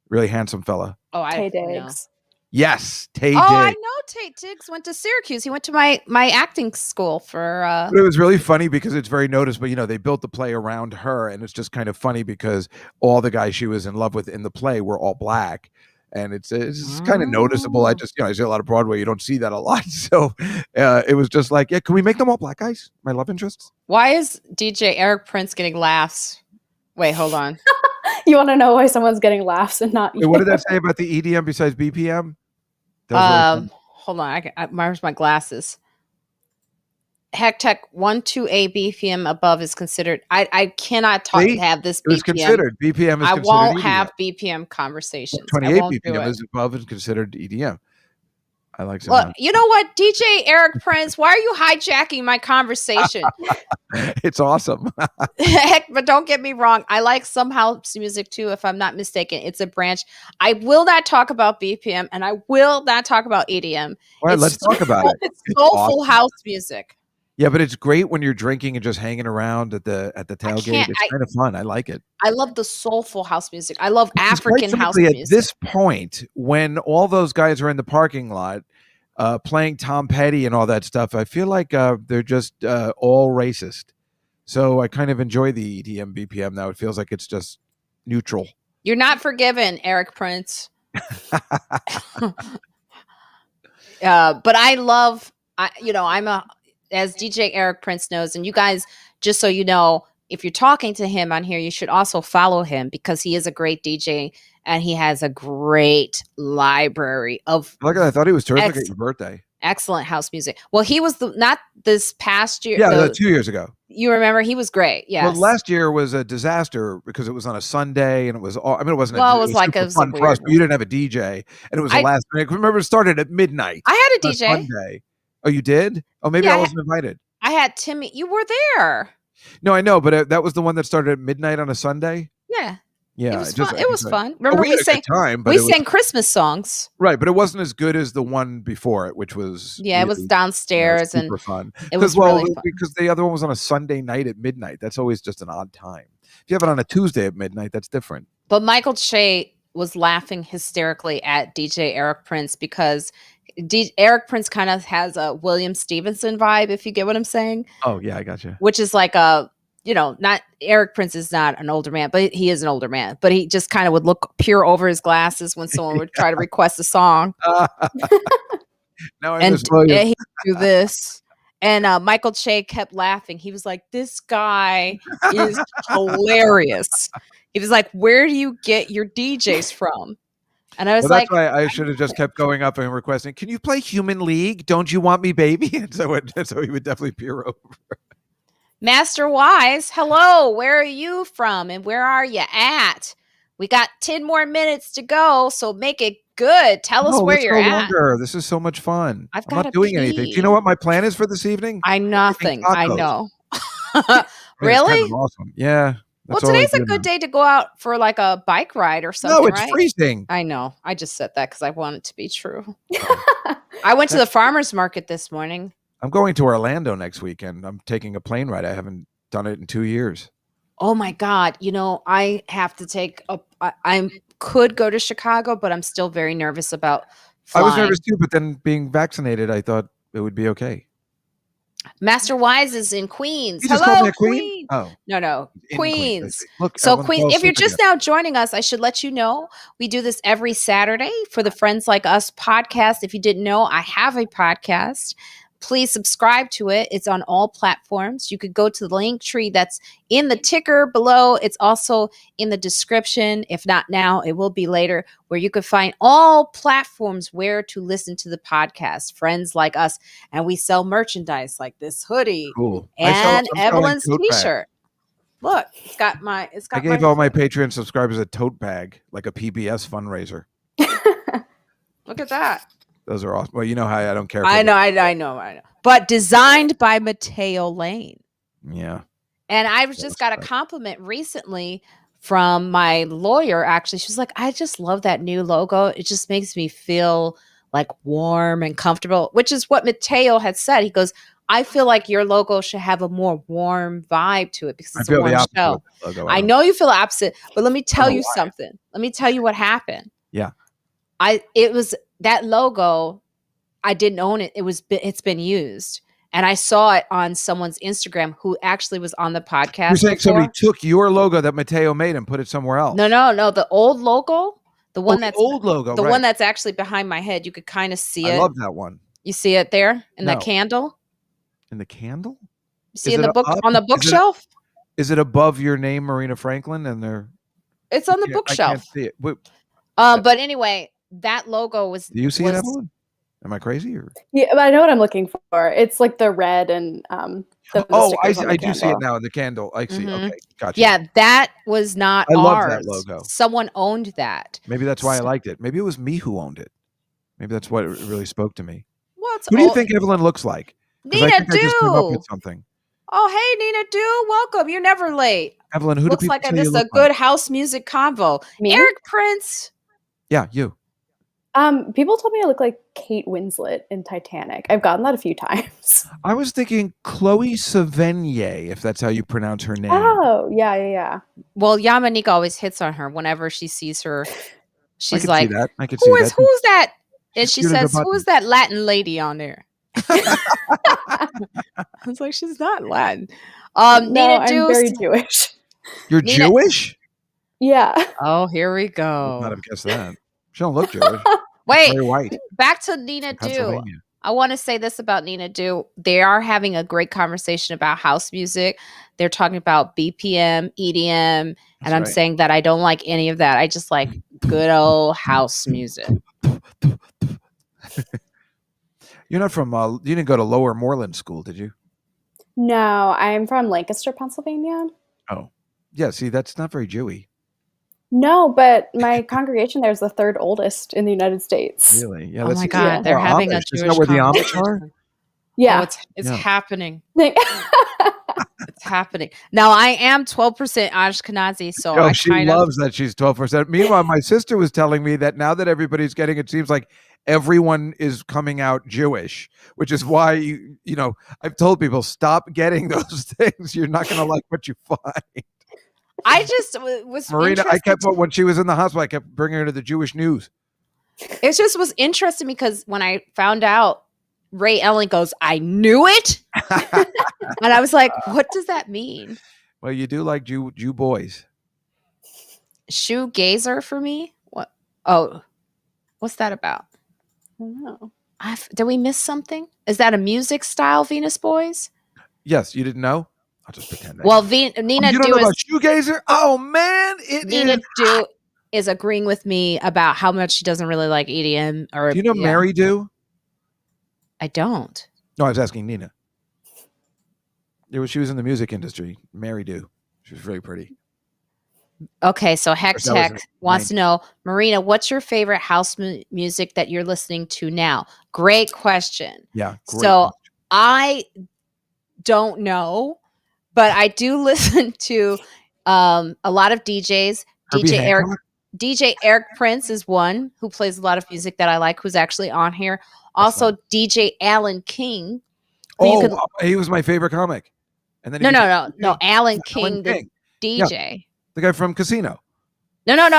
Really handsome fella. Oh, Taye Diggs. Yes, Taye Diggs. I know Taye Diggs went to Syracuse. He went to my acting school for. But it was really funny because it's very noticeable. They built the play around her, and it's just kind of funny because all the guys she was in love with in the play were all black. And it's kind of noticeable. I see a lot of Broadway. You don't see that a lot. So it was just like, can we make them all black guys? My love interests. Why is DJ Eric Prince getting laughs? Wait, hold on. You want to know why someone's getting laughs and not you? What did that say about the EDM besides BPM? Hold on. Where's my glasses? Tech 128 BPM above is considered. I cannot have this BPM. It was considered BPM. I won't have BPM conversations. 28 BPM is above is considered EDM. I like. Look, you know what, DJ Eric Prince? Why are you hijacking my conversation? It's awesome. Heck, but don't get me wrong. I like some house music too. If I'm not mistaken, it's a branch. I will not talk about BPM, and I will not talk about EDM. All right, let's talk about it. It's soulful house music. Yeah, but it's great when you're drinking and just hanging around at the tailgate. It's kind of fun. I like it. I love the soulful house music. I love African house music. At this point, when all those guys are in the parking lot playing Tom Petty and all that stuff, I feel like they're just all racist. So I kind of enjoy the EDM BPM now. It feels like it's just neutral. You're not forgiven, Eric Prince. But I love, as DJ Eric Prince knows, and you guys, just so you know, if you're talking to him on here, you should also follow him because he is a great DJ and he has a great library of. Look, I thought he was terrific at your birthday. Excellent house music. Well, he was not this past year. Yeah, 2 years ago. You remember he was great. Yes. Well, last year was a disaster because it was on a Sunday and it was. It wasn't. Well, it was like a fun for us, but you didn't have a DJ and it was the last minute. Remember, it started at midnight. I had a DJ. Sunday. Oh, you did? Oh, maybe I wasn't invited. I had Timmy. You were there. No, I know, but that was the one that started at midnight on a Sunday. Yeah. Yeah, it was fun. Remember, we sang Christmas songs. Right, but it wasn't as good as the one before it, which was it was downstairs and super fun. It was really fun because the other one was on a Sunday night at midnight. That's always just an odd time. If you have it on a Tuesday at midnight, that's different. But Michael Che was laughing hysterically at DJ Eric Prince because Eric Prince kind of has a William Stevenson vibe, if you get what I'm saying. Oh yeah, I got you. Which is like a not Eric Prince is not an older man, but he is an older man. But he just kind of would peer over his glasses when someone would try to request a song. Now I And miss William. he would do this. And Michael Che kept laughing. He was like, this guy is hilarious. He was like, where do you get your DJs from? And I was Well, like, that's why I should have just kept going up and requesting, can you play Human League? Don't you want me, baby? And so he would definitely peer over. Master Wise, hello, where are you from and where are you at? We got 10 more minutes to go, so make it good. Tell us where you're at. Longer. This is so much fun. I'm not doing anything. Do you know what my plan is for this evening? Nothing. I know. Really? Really? Kind of awesome. Yeah. Well, today's a good day to go out for like a bike ride or something. No, it's freezing. I know. I just said that because I want it to be true. I went to the farmer's market this morning. I'm going to Orlando next weekend. I'm taking a plane ride. I haven't done it in 2 years. Oh my God. I have to take I could go to Chicago, but I'm still very nervous about flying. I was nervous too, but then being vaccinated, I thought it would be okay. Master Wise is in Queens. You just Hello, called me a queen? Queens. Oh. No. Queens. Look, so Evelyn Queens, if you're just now joining us, I should let you know we do this every Saturday for the Friends Like Us podcast. If you didn't know, I have a podcast. Please subscribe to it. It's on all platforms. You could go to the Linktree that's in the ticker below. It's also in the description. If not now, it will be later, where you could find all platforms where to listen to the podcast, Friends Like Us. And we sell merchandise like this hoodie and Evelyn's t-shirt. Look, I gave all my Patreon subscribers a tote bag, like a PBS fundraiser. Look at that. Those are awesome. Well, you know how I don't care. I know. But designed by Mateo Lane. Yeah. And I've just got a compliment recently from my lawyer, actually. She was like, I just love that new logo. It just makes me feel like warm and comfortable, which is what Mateo had said. He goes, I feel like your logo should have a more warm vibe to it because it's a warm show. I know you feel the opposite, but let me tell you something. Let me tell you what happened. Yeah. It was that logo. I didn't own it. It's been used. And I saw it on someone's Instagram who actually was on the podcast. You're saying somebody took your logo that Mateo made and put it somewhere else? No. The old logo, the one that's old logo, the one that's actually behind my head. You could kind of see it. I love that one. You see it there in the candle? In the candle? You see in the book on the bookshelf? Is it above your name, Marina Franklin? It's on the bookshelf. I can't see it. But anyway, that logo was. Do you see it, Evelyn? Am I crazy? Yeah, but I know what I'm looking for. It's like the red and I do see it now in the candle. I see. Mm-hmm. Okay, gotcha. Yeah, that was not ours. I love that logo. Someone owned that. Maybe that's why I liked it. Maybe it was me who owned it. Maybe that's what really spoke to me. Well, who do you think Evelyn looks like? Nina I just came up with something. Oh, hey, Nina Do. Welcome. You're never late. Evelyn, who looks do like people this is a good house music convo. Me? Eric Prince. Yeah, you. People told me I look like Kate Winslet in Titanic. I've gotten that a few times. I was thinking Chloe Sevigny, if that's how you pronounce her name. Oh, yeah. Well, Yamanika always hits on her whenever she sees her. She's like, I could see that. Who's that? And she says, who is that Latin lady on there? I was like, she's not Latin. Nina I'm very Jewish. You're Jewish? Yeah. Oh, here we go. I would not have guessed that. She don't look Jewish. Wait, very white. Back to Nina Do. I want to say this about Nina Do. They are having a great conversation about house music. They're talking about BPM, EDM, and I'm saying that I don't like any of that. I just like good old house music. You're not from, you didn't go to Lower Moreland School, did you? No, I'm from Lancaster, Pennsylvania. Oh, yeah. See, that's not very Jewy. No, but my congregation there is the third oldest in the United States. Really? Yeah. Oh my God, they're having a Jewish. Isn't that where the Amish are? Yeah, it's happening. It's happening. Now I am 12% Ashkenazi, so she loves that she's 12%. Meanwhile, my sister was telling me that now that everybody's getting, it seems like everyone is coming out Jewish, which is why you know I've told people stop getting those things. You're not going to like what you find. I just was Marina. I kept when she was in the hospital. I kept bringing her to the Jewish news. It just was interesting because when I found out, Ray Ellen goes, "I knew it," and I was like, "What does that mean?" Well, you do like Jew boys. Shoegazer for me? What? Oh, what's that about? I don't know. Did we miss something? Is that a music style, Venus Boys? Yes, you didn't know? I'll just pretend. Well, Nina you don't know about shoegazer? Oh man, Nina Do is agreeing with me about how much she doesn't really like EDM. Or do you know Mary Do? I don't. No, I was asking Nina. She was in the music industry. Mary Do. She was very pretty. Okay, so Heck Tech wants to know, Marina, what's your favorite house music that you're listening to now? Great question. Yeah. Great so question. I don't know, but I do listen to a lot of DJs. DJ Eric Prince is one who plays a lot of music that I like, who's actually on here. Also, DJ Alan King. He was my favorite comic. And then no, Alan King, the DJ. Yeah. The guy from Casino. No. Yeah,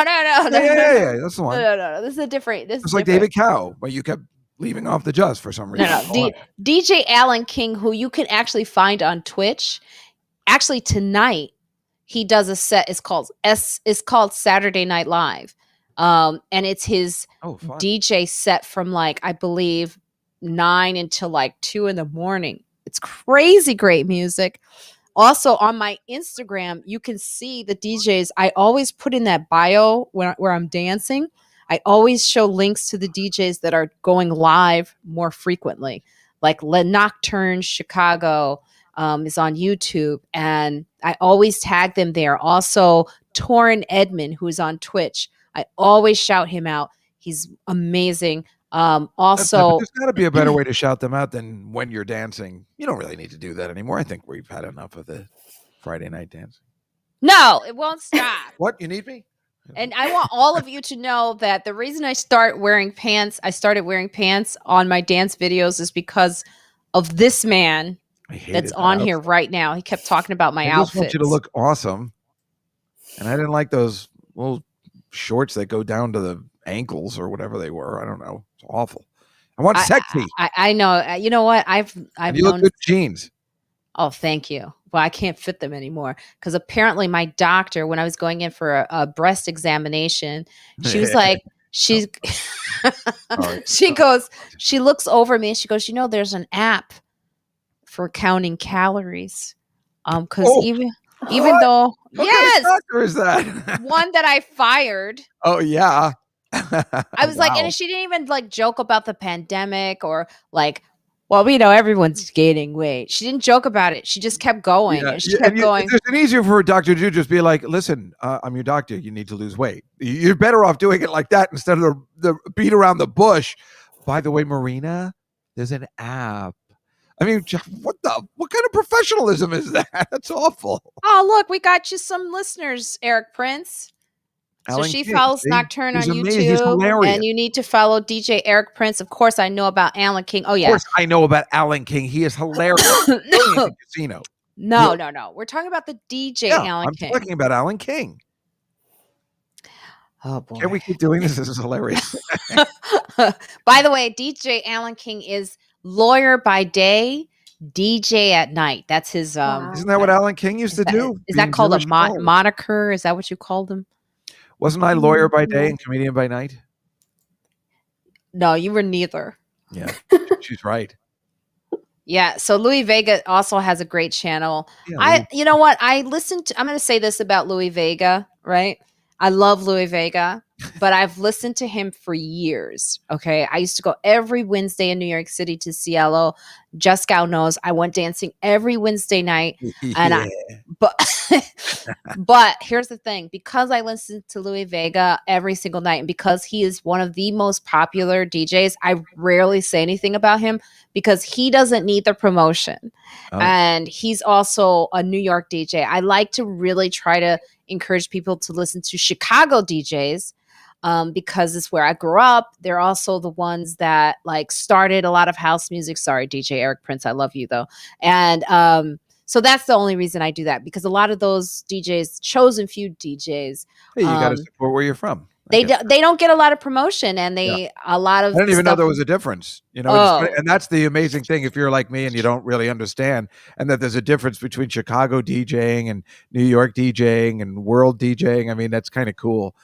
that's the one. No. This is a different. It's like David Cow, but you kept leaving off the just for some reason. No. DJ Alan King, who you can actually find on Twitch. Actually, tonight he does a set. It's called Saturday Night Live, and it's his DJ set from I believe 9 until 2 in the morning. It's crazy great music. Also on my Instagram, you can see the DJs. I always put in that bio where I'm dancing. I always show links to the DJs that are going live more frequently, like Le Nocturne Chicago is on YouTube, and I always tag them there. Also, Torin Edmond, who's on Twitch, I always shout him out. He's amazing. Also, there's got to be a better way to shout them out than when you're dancing. You don't really need to do that anymore. I think we've had enough of the Friday night dancing. No, it won't stop. What? You need me? And I want all of you to know that the reason I started wearing pants on my dance videos is because of this man that's on here right now. He kept talking about my outfits. I just want you to look awesome. And I didn't like those little shorts that go down to the ankles or whatever they were. I don't know. It's awful. I want sexy. I know. You know what? I've you look good jeans. Oh, thank you. Well, I can't fit them anymore because apparently my doctor, when I was going in for a breast examination, she was like, she looks over me and she goes, there's an app for counting calories. Because even though, what kind of doctor is that? One that I fired. Oh yeah. I was like, and she didn't even joke about the pandemic or everyone's gaining weight. She didn't joke about it. She just kept going. Yeah. And she kept going. It's easier for a doctor to just be like, listen, I'm your doctor. You need to lose weight. You're better off doing it like that instead of the beat around the bush. By the way, Marina, there's an app. I mean, what kind of professionalism is that? That's awful. Oh, look, we got you some listeners, Eric Prince. Alan so she King, follows Nocturne on YouTube, and you need to follow DJ Eric Prince. Of course, I know about Alan King. Oh yeah, of course I know about Alan King. He is hilarious. Casino. No. We're talking about the DJ Alan King. I'm talking about Alan King. Oh boy, can we keep doing this? This is hilarious. By the way, DJ Alan King is lawyer by day, DJ at night. That's his. Isn't that what Alan King used to do? Is that called a moniker? Is that what you called him? Wasn't I lawyer by day and comedian by night? No, you were neither. Yeah, she's right. Yeah, so Louis Vega also has a great channel. Yeah, you know what? I'm going to say this about Louis Vega, right? I love Louis Vega, but I've listened to him for years. Okay. I used to go every Wednesday in New York City to Cielo. Juskow knows I went dancing every Wednesday night. And but here's the thing, because I listen to Louis Vega every single night and because he is one of the most popular DJs, I rarely say anything about him because he doesn't need the promotion. And he's also a New York DJ. I like to really try to encourage people to listen to Chicago DJs because it's where I grew up. They're also the ones that started a lot of house music. Sorry, DJ Eric Prince. I love you though. And so that's the only reason I do that, because a lot of those DJs, chosen few DJs. Hey, you got to support where you're from. They don't get a lot of promotion, and a lot of I didn't even know stuff. there was a difference, you know. And that's the amazing thing if you're like me and you don't really understand, and that there's a difference between Chicago DJing and New York DJing and world DJing. I mean, that's kind of cool.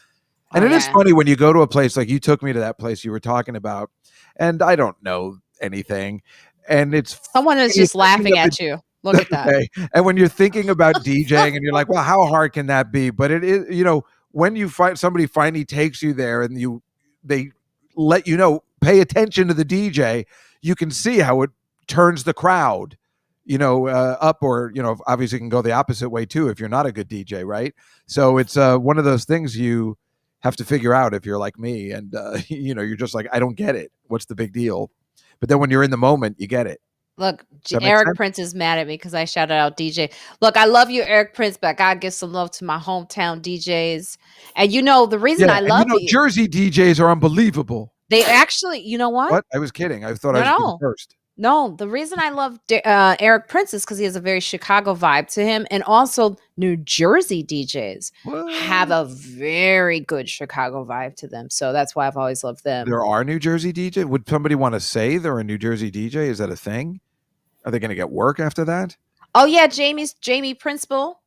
And it is funny when you go to a place like you took me to that place you were talking about, and I don't know anything, and it's someone is just laughing at you. Look at that. Okay. And when you're thinking about DJing and you're like, well, how hard can that be? But it is, you know, when you find somebody finally takes you there and they let you know, pay attention to the DJ, you can see how it turns the crowd, you know, up, or, you know, obviously it can go the opposite way too if you're not a good DJ, right? So it's one of those things you have to figure out if you're like me, and you know, you're just like, I don't get it. What's the big deal? But then when you're in the moment, you get it. Look, Eric Prince is mad at me because I shouted out DJ. Look, I love you, Eric Prince, but I gotta give some love to my hometown DJs. And you know the reason I love you. Jersey DJs are unbelievable. They actually, you know what? What? I was kidding. I thought I was the first. No, the reason I love Eric Prince is because he has a very Chicago vibe to him, and also New Jersey DJs have a very good Chicago vibe to them. So that's why I've always loved them. There are New Jersey DJs. Would somebody want to say they're a New Jersey DJ? Is that a thing? Are they going to get work after that? Oh yeah, Jamie Principal.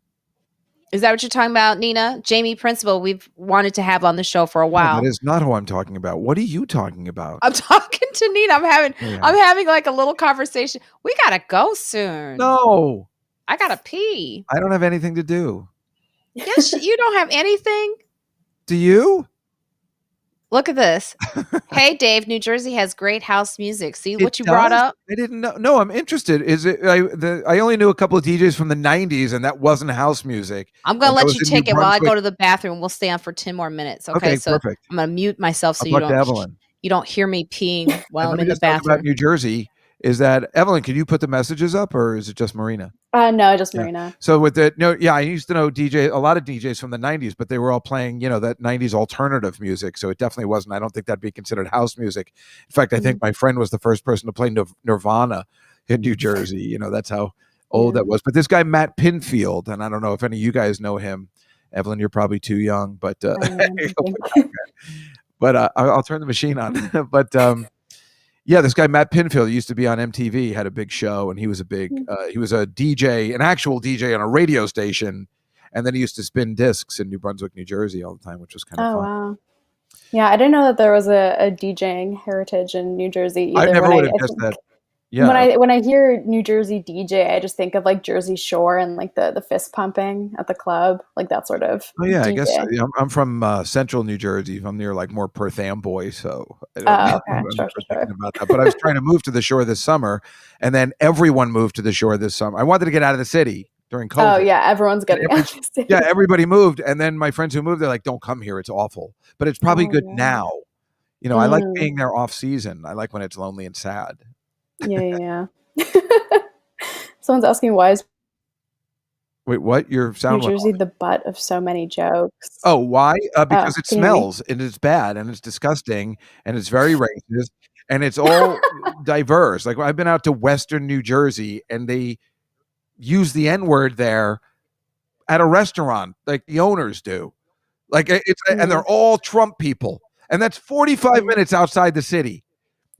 Is that what you're talking about, Nina? Jamie Principal, we've wanted to have on the show for a while. No, that is not who I'm talking about. What are you talking about? I'm talking to Nina. I'm having like a little conversation. We gotta go soon. No. I gotta pee. I don't have anything to do. Yes, you don't have anything? Do you? Look at this. Hey, Dave, New Jersey has great house music. See what you brought up? I didn't know. No, I'm interested. Is it? I only knew a couple of DJs from the 90s, and that wasn't house music. I'm going to let you take it while I go to the bathroom. We'll stay on for 10 more minutes. Okay, so perfect. I'm going to mute myself so you don't hear me peeing while I'm in the bathroom. About New Jersey is that, Evelyn, can you put the messages up, or is it just Marina? No, just Marina. So I used to know a lot of DJs from the 90s, but they were all playing, you know, that 90s alternative music. So it definitely wasn't, I don't think that'd be considered house music. In fact, I think my friend was the first person to play Nirvana in New Jersey. You know, that's how old that was. But this guy, Matt Pinfield, and I don't know if any of you guys know him. Evelyn, you're probably too young, but I'll turn the machine on. But yeah, this guy Matt Pinfield used to be on MTV, had a big show, and he was a DJ, an actual DJ on a radio station, and then he used to spin discs in New Brunswick, New Jersey all the time, which was kind of fun. Wow. Yeah, I didn't know that there was a DJing heritage in New Jersey either. I never would have guessed that. Yeah. When I hear New Jersey DJ, I just think of like Jersey Shore and like the fist pumping at the club, like that sort of. Oh yeah, DJ. I guess I'm from central New Jersey. I'm near like more Perth Amboy, so okay, sure. About that. But I was trying to move to the shore this summer, and then everyone moved to the shore this summer. I wanted to get out of the city during COVID. Oh yeah, everyone's getting out of the city. Yeah, everybody moved, and then my friends who moved, they're like, "Don't come here; it's awful." But it's probably good now. You know, I like being there off season. I like when it's lonely and sad. Yeah. Someone's asking why is what? Your sound New Jersey the butt of so many jokes. Oh, why? Because it smells and it's bad and it's disgusting and it's very racist and it's all diverse. Like I've been out to Western New Jersey and they use the N-word there at a restaurant, like the owners do. Like and they're all Trump people, and that's 45 minutes outside the city.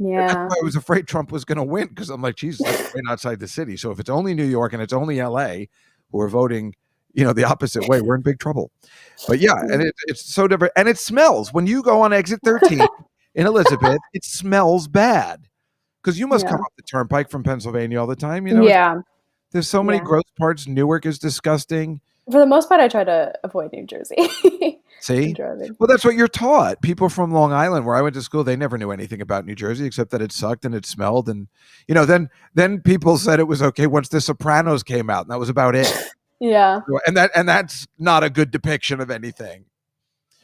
Yeah, that's why I was afraid Trump was going to win, because I'm like, Jesus, that's right outside the city. So if it's only New York and it's only LA who are voting, you know, the opposite way, we're in big trouble. But yeah, and it's so different, and it smells when you go on exit 13 in Elizabeth. It smells bad because you must come up the turnpike from Pennsylvania all the time. You know, there's so many gross parts. Newark is disgusting. For the most part, I try to avoid New Jersey. See? Well, that's what you're taught. People from Long Island, where I went to school, they never knew anything about New Jersey except that it sucked and it smelled. And, you know, then people said it was okay once The Sopranos came out, and that was about it. Yeah. And that's not a good depiction of anything.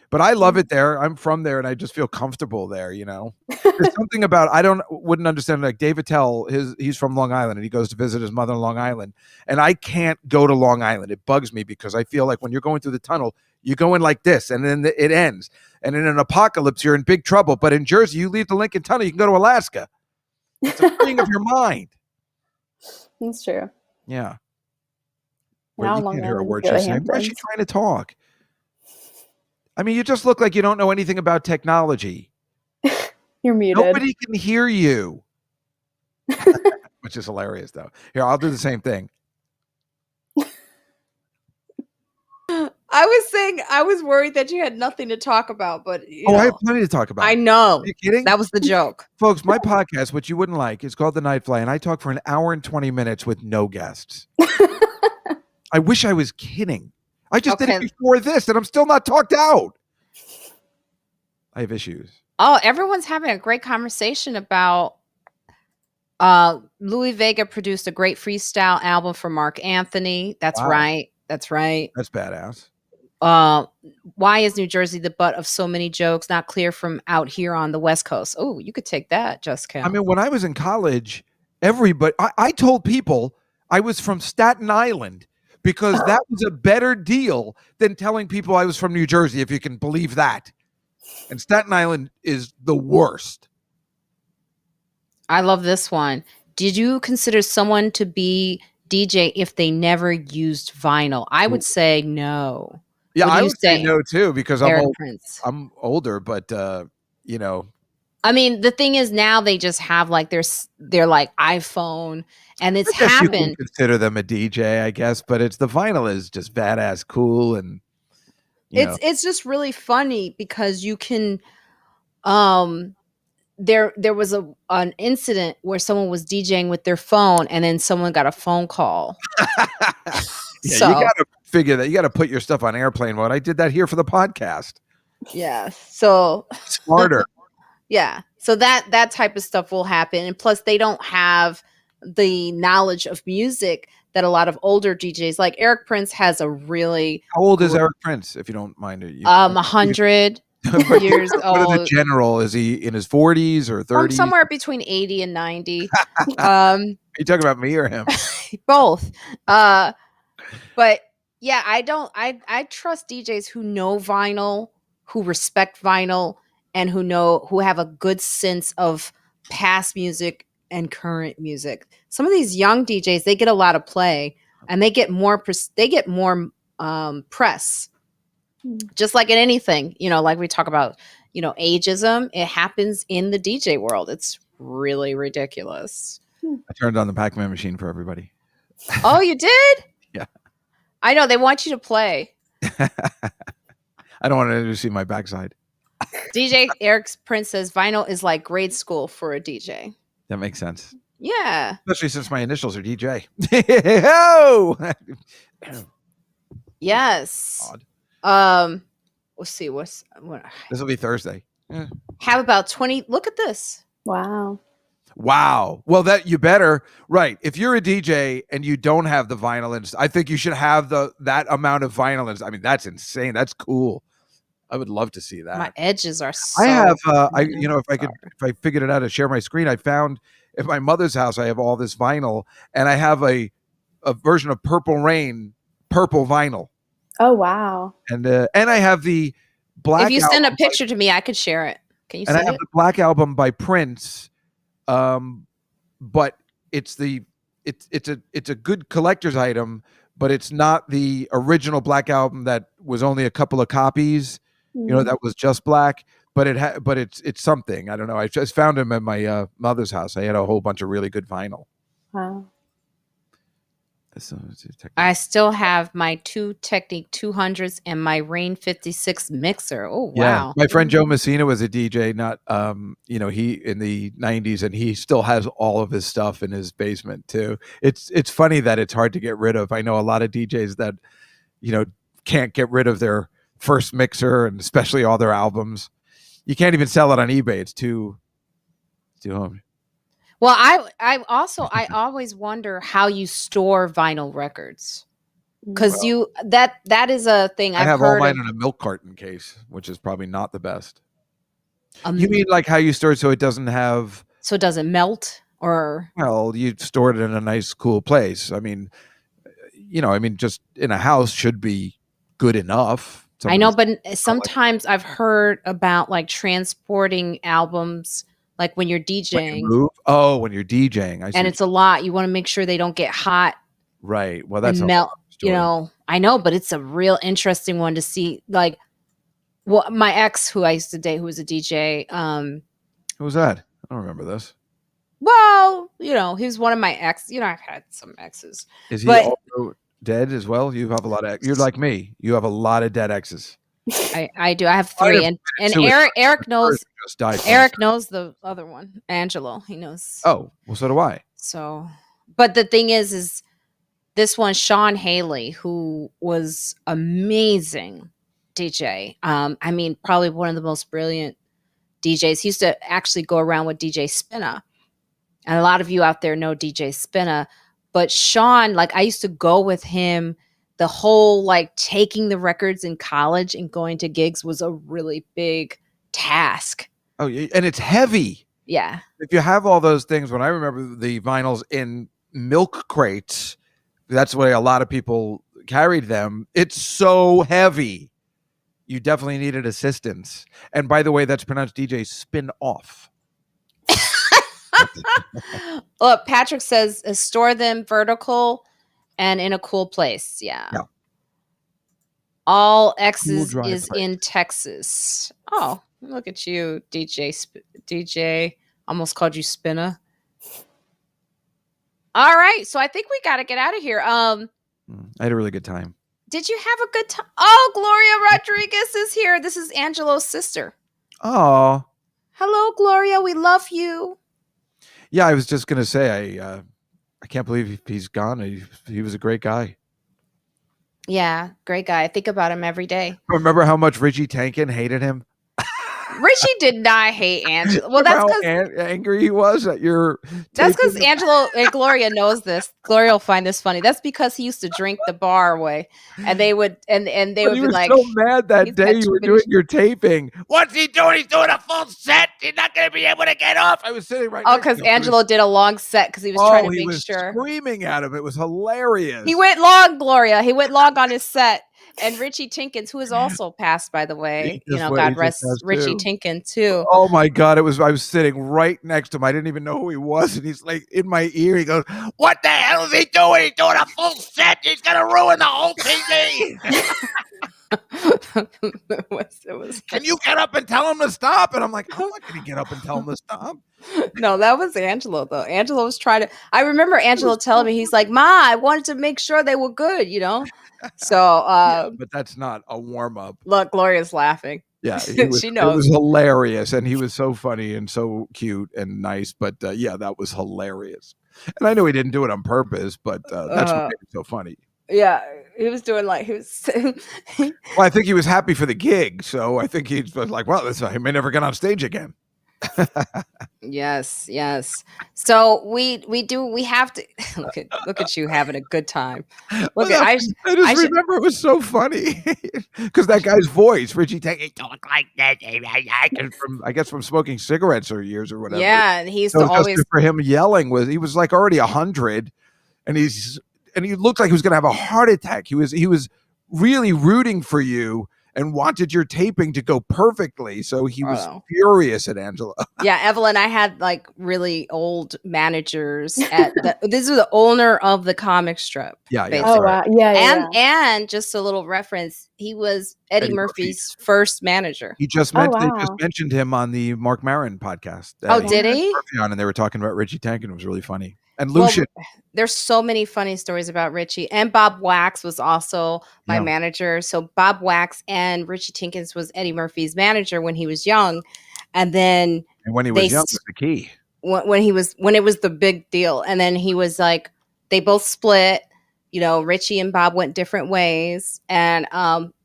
But I love it there. I'm from there, and I just feel comfortable there, you know. There's something about wouldn't understand, like Dave Attell, he's from Long Island, and he goes to visit his mother in Long Island. And I can't go to Long Island. It bugs me because I feel like when you're going through the tunnel, you go in like this, and then it ends. And in an apocalypse, you're in big trouble. But in Jersey, you leave the Lincoln Tunnel, you can go to Alaska. It's a freeing of your mind. That's true. Yeah. Well, you can't hear a word she's saying. Why is she trying to talk? I mean, you just look like you don't know anything about technology. You're muted. Nobody can hear you. Which is hilarious, though. Here, I'll do the same thing. I was worried that you had nothing to talk about, but I have plenty to talk about. I know. Are you kidding? That was the joke. Folks, my podcast, which you wouldn't like, is called The Night Fly, and I talk for an hour and 20 minutes with no guests. I wish I was kidding. I just did it before this, and I'm still not talked out. I have issues. Oh, everyone's having a great conversation about Louis Vega produced a great freestyle album for Mark Anthony. That's right. That's right. That's badass. Why is New Jersey the butt of so many jokes? Not clear from out here on the West Coast. Oh, you could take that, Juskow. I mean, when I was in college, I told people I was from Staten Island because that was a better deal than telling people I was from New Jersey, if you can believe that. And Staten Island is the worst. I love this one. Did you consider someone to be DJ if they never used vinyl? I would say no. Yeah, I would say no too, because I'm older, but you know. I mean, the thing is now they just have like their like iPhone, and it's happened. You can consider them a DJ, I guess, but the vinyl is just badass cool, and it's just really funny because you can there was an incident where someone was DJing with their phone and then someone got a phone call. You gotta figure that. You gotta put your stuff on airplane mode. I did that here for the podcast. Yeah. So smarter. Yeah. So that type of stuff will happen. And plus they don't have the knowledge of music that a lot of older DJs, like Eric Prince has a really... How old is Eric Prince, if you don't mind? 100 years old. What is the general? Is he in his 40s or 30s? Somewhere between 80 and 90. Are you talking about me or him? Both. But yeah, I trust DJs who know vinyl, who respect vinyl, and who have a good sense of past music and current music. Some of these young DJs, they get a lot of play, and they get more press. Just like in anything, like we talk about, ageism, it happens in the DJ world. It's really ridiculous. I turned on the Pac-Man machine for everybody. Oh, you did? Yeah. I know. They want you to play. I don't want to see my backside. DJ Eric Prince says vinyl is like grade school for a DJ. That makes sense. Yeah. Especially since my initials are DJ. Oh! Yes. Odd. Let's see. This will be Thursday. Yeah. Have about 20. Look at this. Wow. Well, that you better. Right. If you're a DJ and you don't have the vinyl, I think you should have that amount of vinyl. I mean, that's insane. That's cool. I would love to see that. My edges are so... I have, if I figured it out to share my screen, I found at my mother's house, I have all this vinyl, and I have a version of Purple Rain, purple vinyl. Oh, wow. And I have the Black... If you send a picture to me, I could share it. Can you send it? And I have the Black Album by Prince, but it's a good collector's item, but it's not the original Black Album that was only a couple of copies. That was just black, but it's something. I don't know. I just found him at my mother's house. I had a whole bunch of really good vinyl. Wow. I still have my two Technique 200s and my Rain 56 mixer. Oh, wow. Yeah. My friend Joe Messina was a DJ, he in the 90s, and he still has all of his stuff in his basement too. It's funny that it's hard to get rid of. I know a lot of DJs that, can't get rid of their first mixer, and especially all their albums. You can't even sell it on eBay. It's too hard. Well, I always wonder how you store vinyl records, because that is a thing I have all mine in a milk carton case, which is probably not the best. You mean like how you store it so it doesn't melt, or? Well, you store it in a nice, cool place. I mean, just in a house should be good enough. I know, but sometimes I've heard about like transporting albums, like when you're DJing. When you're DJing, I see. And it's a lot. You want to make sure they don't get hot. Right. Well, that's melt. I know, but it's a real interesting one to see. Like, Well, my ex, who I used to date, who was a DJ. Who was that? I don't remember this. Well, he was one of my ex. I've had some exes. Is he also dead as well? You have a lot of. You're like me. You have a lot of dead exes. I do. I have 3, and Eric knows. Eric knows the other one, Angelo. He knows. Oh, well, so do I. So, but the thing is this one, Sean Haley, who was amazing DJ. I mean, probably one of the most brilliant DJs. He used to actually go around with DJ Spinna. And a lot of you out there know DJ Spinna. But Sean, like, I used to go with him. The whole, like, taking the records in college and going to gigs was a really big task. Oh, and it's heavy. Yeah. If you have all those things, when I remember the vinyls in milk crates, that's the way a lot of people carried them. It's so heavy. You definitely needed assistance. And by the way, that's pronounced DJ Spin Off. Look, Patrick says store them vertical and in a cool place. Yeah. All X's cool is place. In Texas. Oh, look at you, DJ. Almost called you Spinna. All right, so I think we got to get out of here. I had a really good time. Did you have a good time? Oh, Gloria Rodriguez is here. This is Angelo's sister. Oh. Hello, Gloria. We love you. Yeah, I was just going to say, I can't believe he's gone. He was a great guy. Yeah, great guy. I think about him every day. Remember how much Richie Tankin hated him? Richie did not hate Angelo. Well, that's because angry he was at your. That's because Angelo and Gloria knows this. Gloria will find this funny. That's because he used to drink the bar away, and they would and they would be like, so mad that day you were doing your taping. What's he doing? He's doing a full set. He's not going to be able to get off. I was sitting right. Oh, because Angelo did a long set because he was trying to make sure. Screaming at him. It was hilarious. He went long, Gloria. He went long on his set. And Richie Tinkins, who is also passed, by the way, God rest Richie Tinkin too. Oh my God, I was sitting right next to him. I didn't even know who he was, and he's like in my ear. He goes, "What the hell is he doing? He's doing a full set. He's gonna ruin the whole TV." It was. Can you get up and tell him to stop? And I'm like, I'm not gonna get up and tell him to stop. No, that was Angelo though. Angelo was trying to. I remember Angelo telling me, he's like, "Ma, I wanted to make sure they were good, So, but that's not a warm up. Look, Gloria's laughing. Yeah, she knows. It was hilarious, and he was so funny and so cute and nice. But yeah, that was hilarious. And I know he didn't do it on purpose, but that's what made it so funny. Yeah, he was doing like he was. Well, I think he was happy for the gig, so I think he was like, "Well, he may never get on stage again." Yes. So we have to look at you having a good time. Look at I just remember it was so funny because that guy's voice, Richie Tankin, talk like that. I guess from smoking cigarettes for years or whatever. Yeah, and he used to always for him yelling he was like already 100, and he looked like he was going to have a heart attack. He was really rooting for you and wanted your taping to go perfectly. So he was furious at Angela. Yeah, Evelyn, I had like really old managers this is the owner of the comic strip. Yeah. Oh, wow. Yeah. And just a little reference, he was Eddie Murphy's first manager. He just they just mentioned him on the Mark Maron podcast. Did he? And they were talking about Richie Tankin. It was really funny. And Lucian. Well, there's so many funny stories about Richie. And Bob Wax was also my manager. So Bob Wax and Richie Tinkins was Eddie Murphy's manager when he was young. And then when he was young was the key. When it was the big deal. And then he was like, they both split. Richie and Bob went different ways. And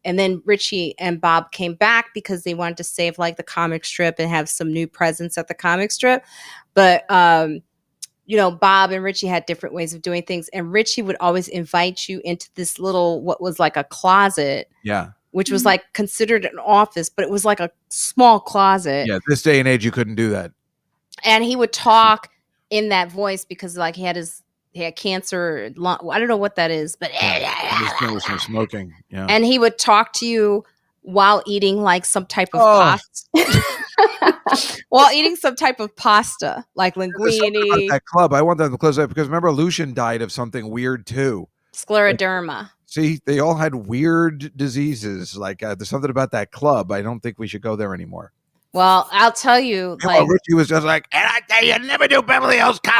then Richie and Bob came back because they wanted to save like the comic strip and have some new presence at the comic strip. But Bob and Richie had different ways of doing things. And Richie would always invite you into this little, what was like a closet. Yeah. Which was like considered an office, but it was like a small closet. Yeah. This day and age, you couldn't do that. And he would talk in that voice because like he had cancer. I don't know what that is, but it was from smoking. Yeah. And he would talk to you while eating like some type of pasta. While eating some type of pasta, like linguine. That club, I want them to close up because remember Lucian died of something weird too. Scleroderma. See, they all had weird diseases. Like there's something about that club. I don't think we should go there anymore. Well, I'll tell you, like Richie was just like, and I tell you, never do Beverly Hills Cop.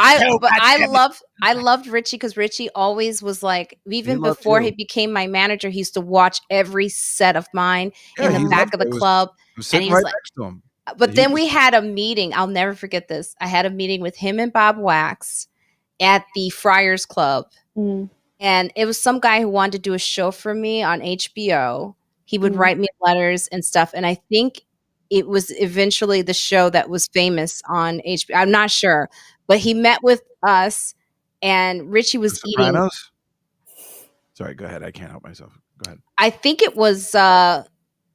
I loved Richie because Richie always was like, even before he became my manager, he used to watch every set of mine in the back of the club. And he's right next to him. But then we had a meeting. I'll never forget this. I had a meeting with him and Bob Wax at the Friars Club. Mm. And it was some guy who wanted to do a show for me on HBO. He would write me letters and stuff. And I think it was eventually the show that was famous on HBO. I'm not sure. But he met with us and Richie was eating. Sorry, go ahead. I can't help myself. Go ahead. I think it was,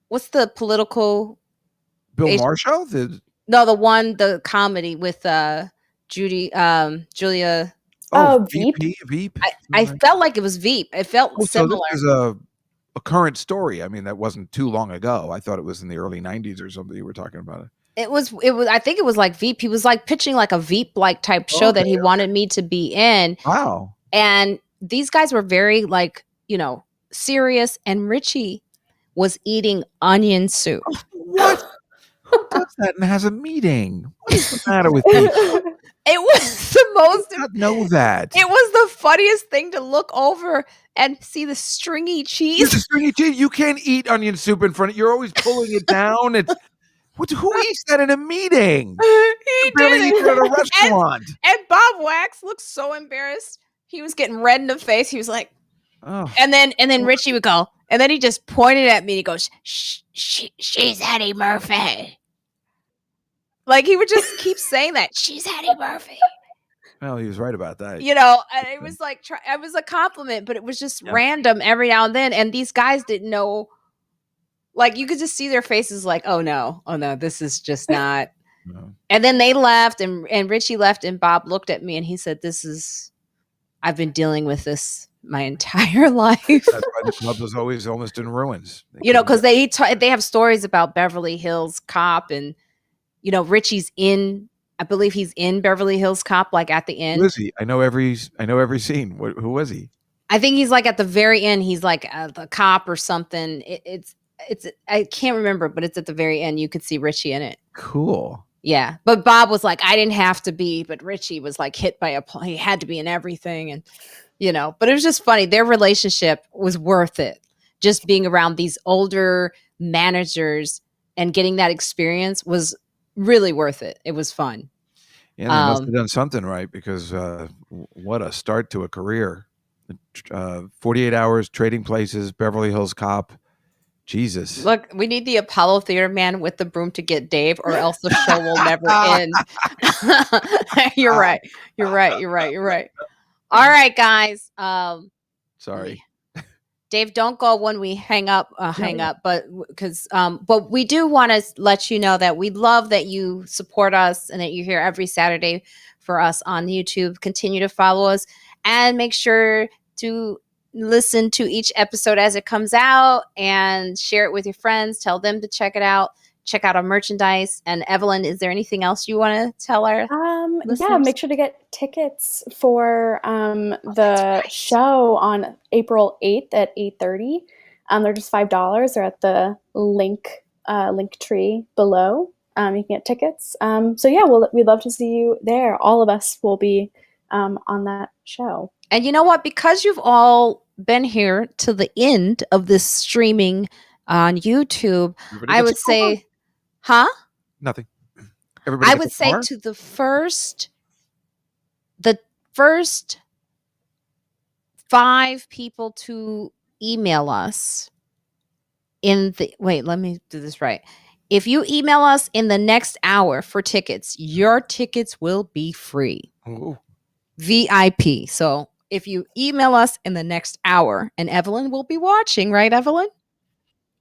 what's the political... Bill Marshall? The comedy with Julia... Veep. I felt like it was Veep. It felt similar. So this is a current story. I mean, that wasn't too long ago. I thought it was in the early 90s or something you were talking about it. It was. I think it was like Veep. He was like pitching like a Veep-like type show that he wanted me to be in. Wow. And these guys were very like, serious. And Richie was eating onion soup. What? Who does that and has a meeting? What is the matter with people? It was the most. I did not know that. It was the funniest thing to look over and see the stringy cheese. The stringy cheese. You can't eat onion soup in front of. You're always pulling it down. Who eats that in a meeting? He barely eat it at a restaurant. And Bob Wax looked so embarrassed. He was getting red in the face. He was like, oh. And then Richie would go, and then he just pointed at me and he goes, she's Eddie Murphy. Like he would just keep saying that. She's Eddie Murphy. Well, he was right about that. And it was like, it was a compliment, but it was just random every now and then. And these guys didn't know, like you could just see their faces like, oh no, this is just not. No. And then they left and Richie left and Bob looked at me and he said, I've been dealing with this my entire life. That's why the club was always almost in ruins. Because they have stories about Beverly Hills Cop and, Richie's I believe he's in Beverly Hills Cop, like at the end. Who is he? I know every scene. Who was he? I think he's like at the very end. He's like the cop or something. It's I can't remember, but it's at the very end. You could see Richie in it. Cool. Yeah. But Bob was like, I didn't have to be, but Richie was like hit by he had to be in everything. And, but it was just funny. Their relationship was worth it. Just being around these older managers and getting that experience was really worth it. It was fun. Yeah, they must have done something right because what a start to a career. 48 Hours, Trading Places, Beverly Hills Cop. Jesus. Look, we need the Apollo Theater man with the broom to get Dave or else the show will never end. You're right. All right, guys. Sorry. Dave, don't go when we hang up, but we do want to let you know that we love that you support us and that you're here every Saturday for us on YouTube. Continue to follow us and make sure to listen to each episode as it comes out and share it with your friends. Tell them to check it out. Check out our merchandise. And Evelyn, is there anything else you want to tell our listeners? Yeah, make sure to get tickets for the show on April 8th at 8:30. They're just $5. They're at the Linktree below. You can get tickets. We'd love to see you there. All of us will be on that show. And you know what? Because you've all been here to the end of this streaming on YouTube, I would say... Huh? Nothing. I would say to the first 5 people to email us let me do this right. If you email us in the next hour for tickets, your tickets will be free. Ooh. VIP. So if you email us in the next hour, and Evelyn will be watching, right, Evelyn?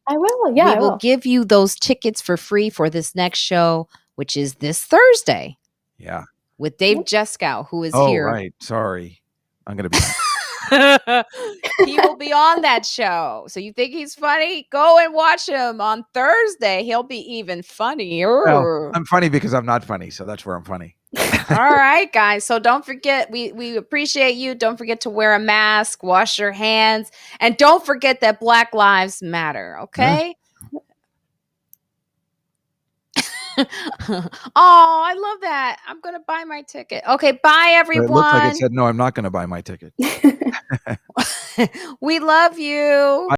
I will. Yeah, we will give you those tickets for free for this next show, which is this Thursday. Yeah. With Dave Juskow, who is here. Oh, right. Sorry. I'm going to be He will be on that show. So you think he's funny? Go and watch him on Thursday. He'll be even funnier. Well, I'm funny because I'm not funny, so that's where I'm funny. All right, guys. So don't forget, we appreciate you. Don't forget to wear a mask, wash your hands, and don't forget that Black Lives Matter, okay? Oh, I love that. I'm going to buy my ticket. Okay, bye, everyone. It looks like it said, no, I'm not going to buy my ticket. We love you.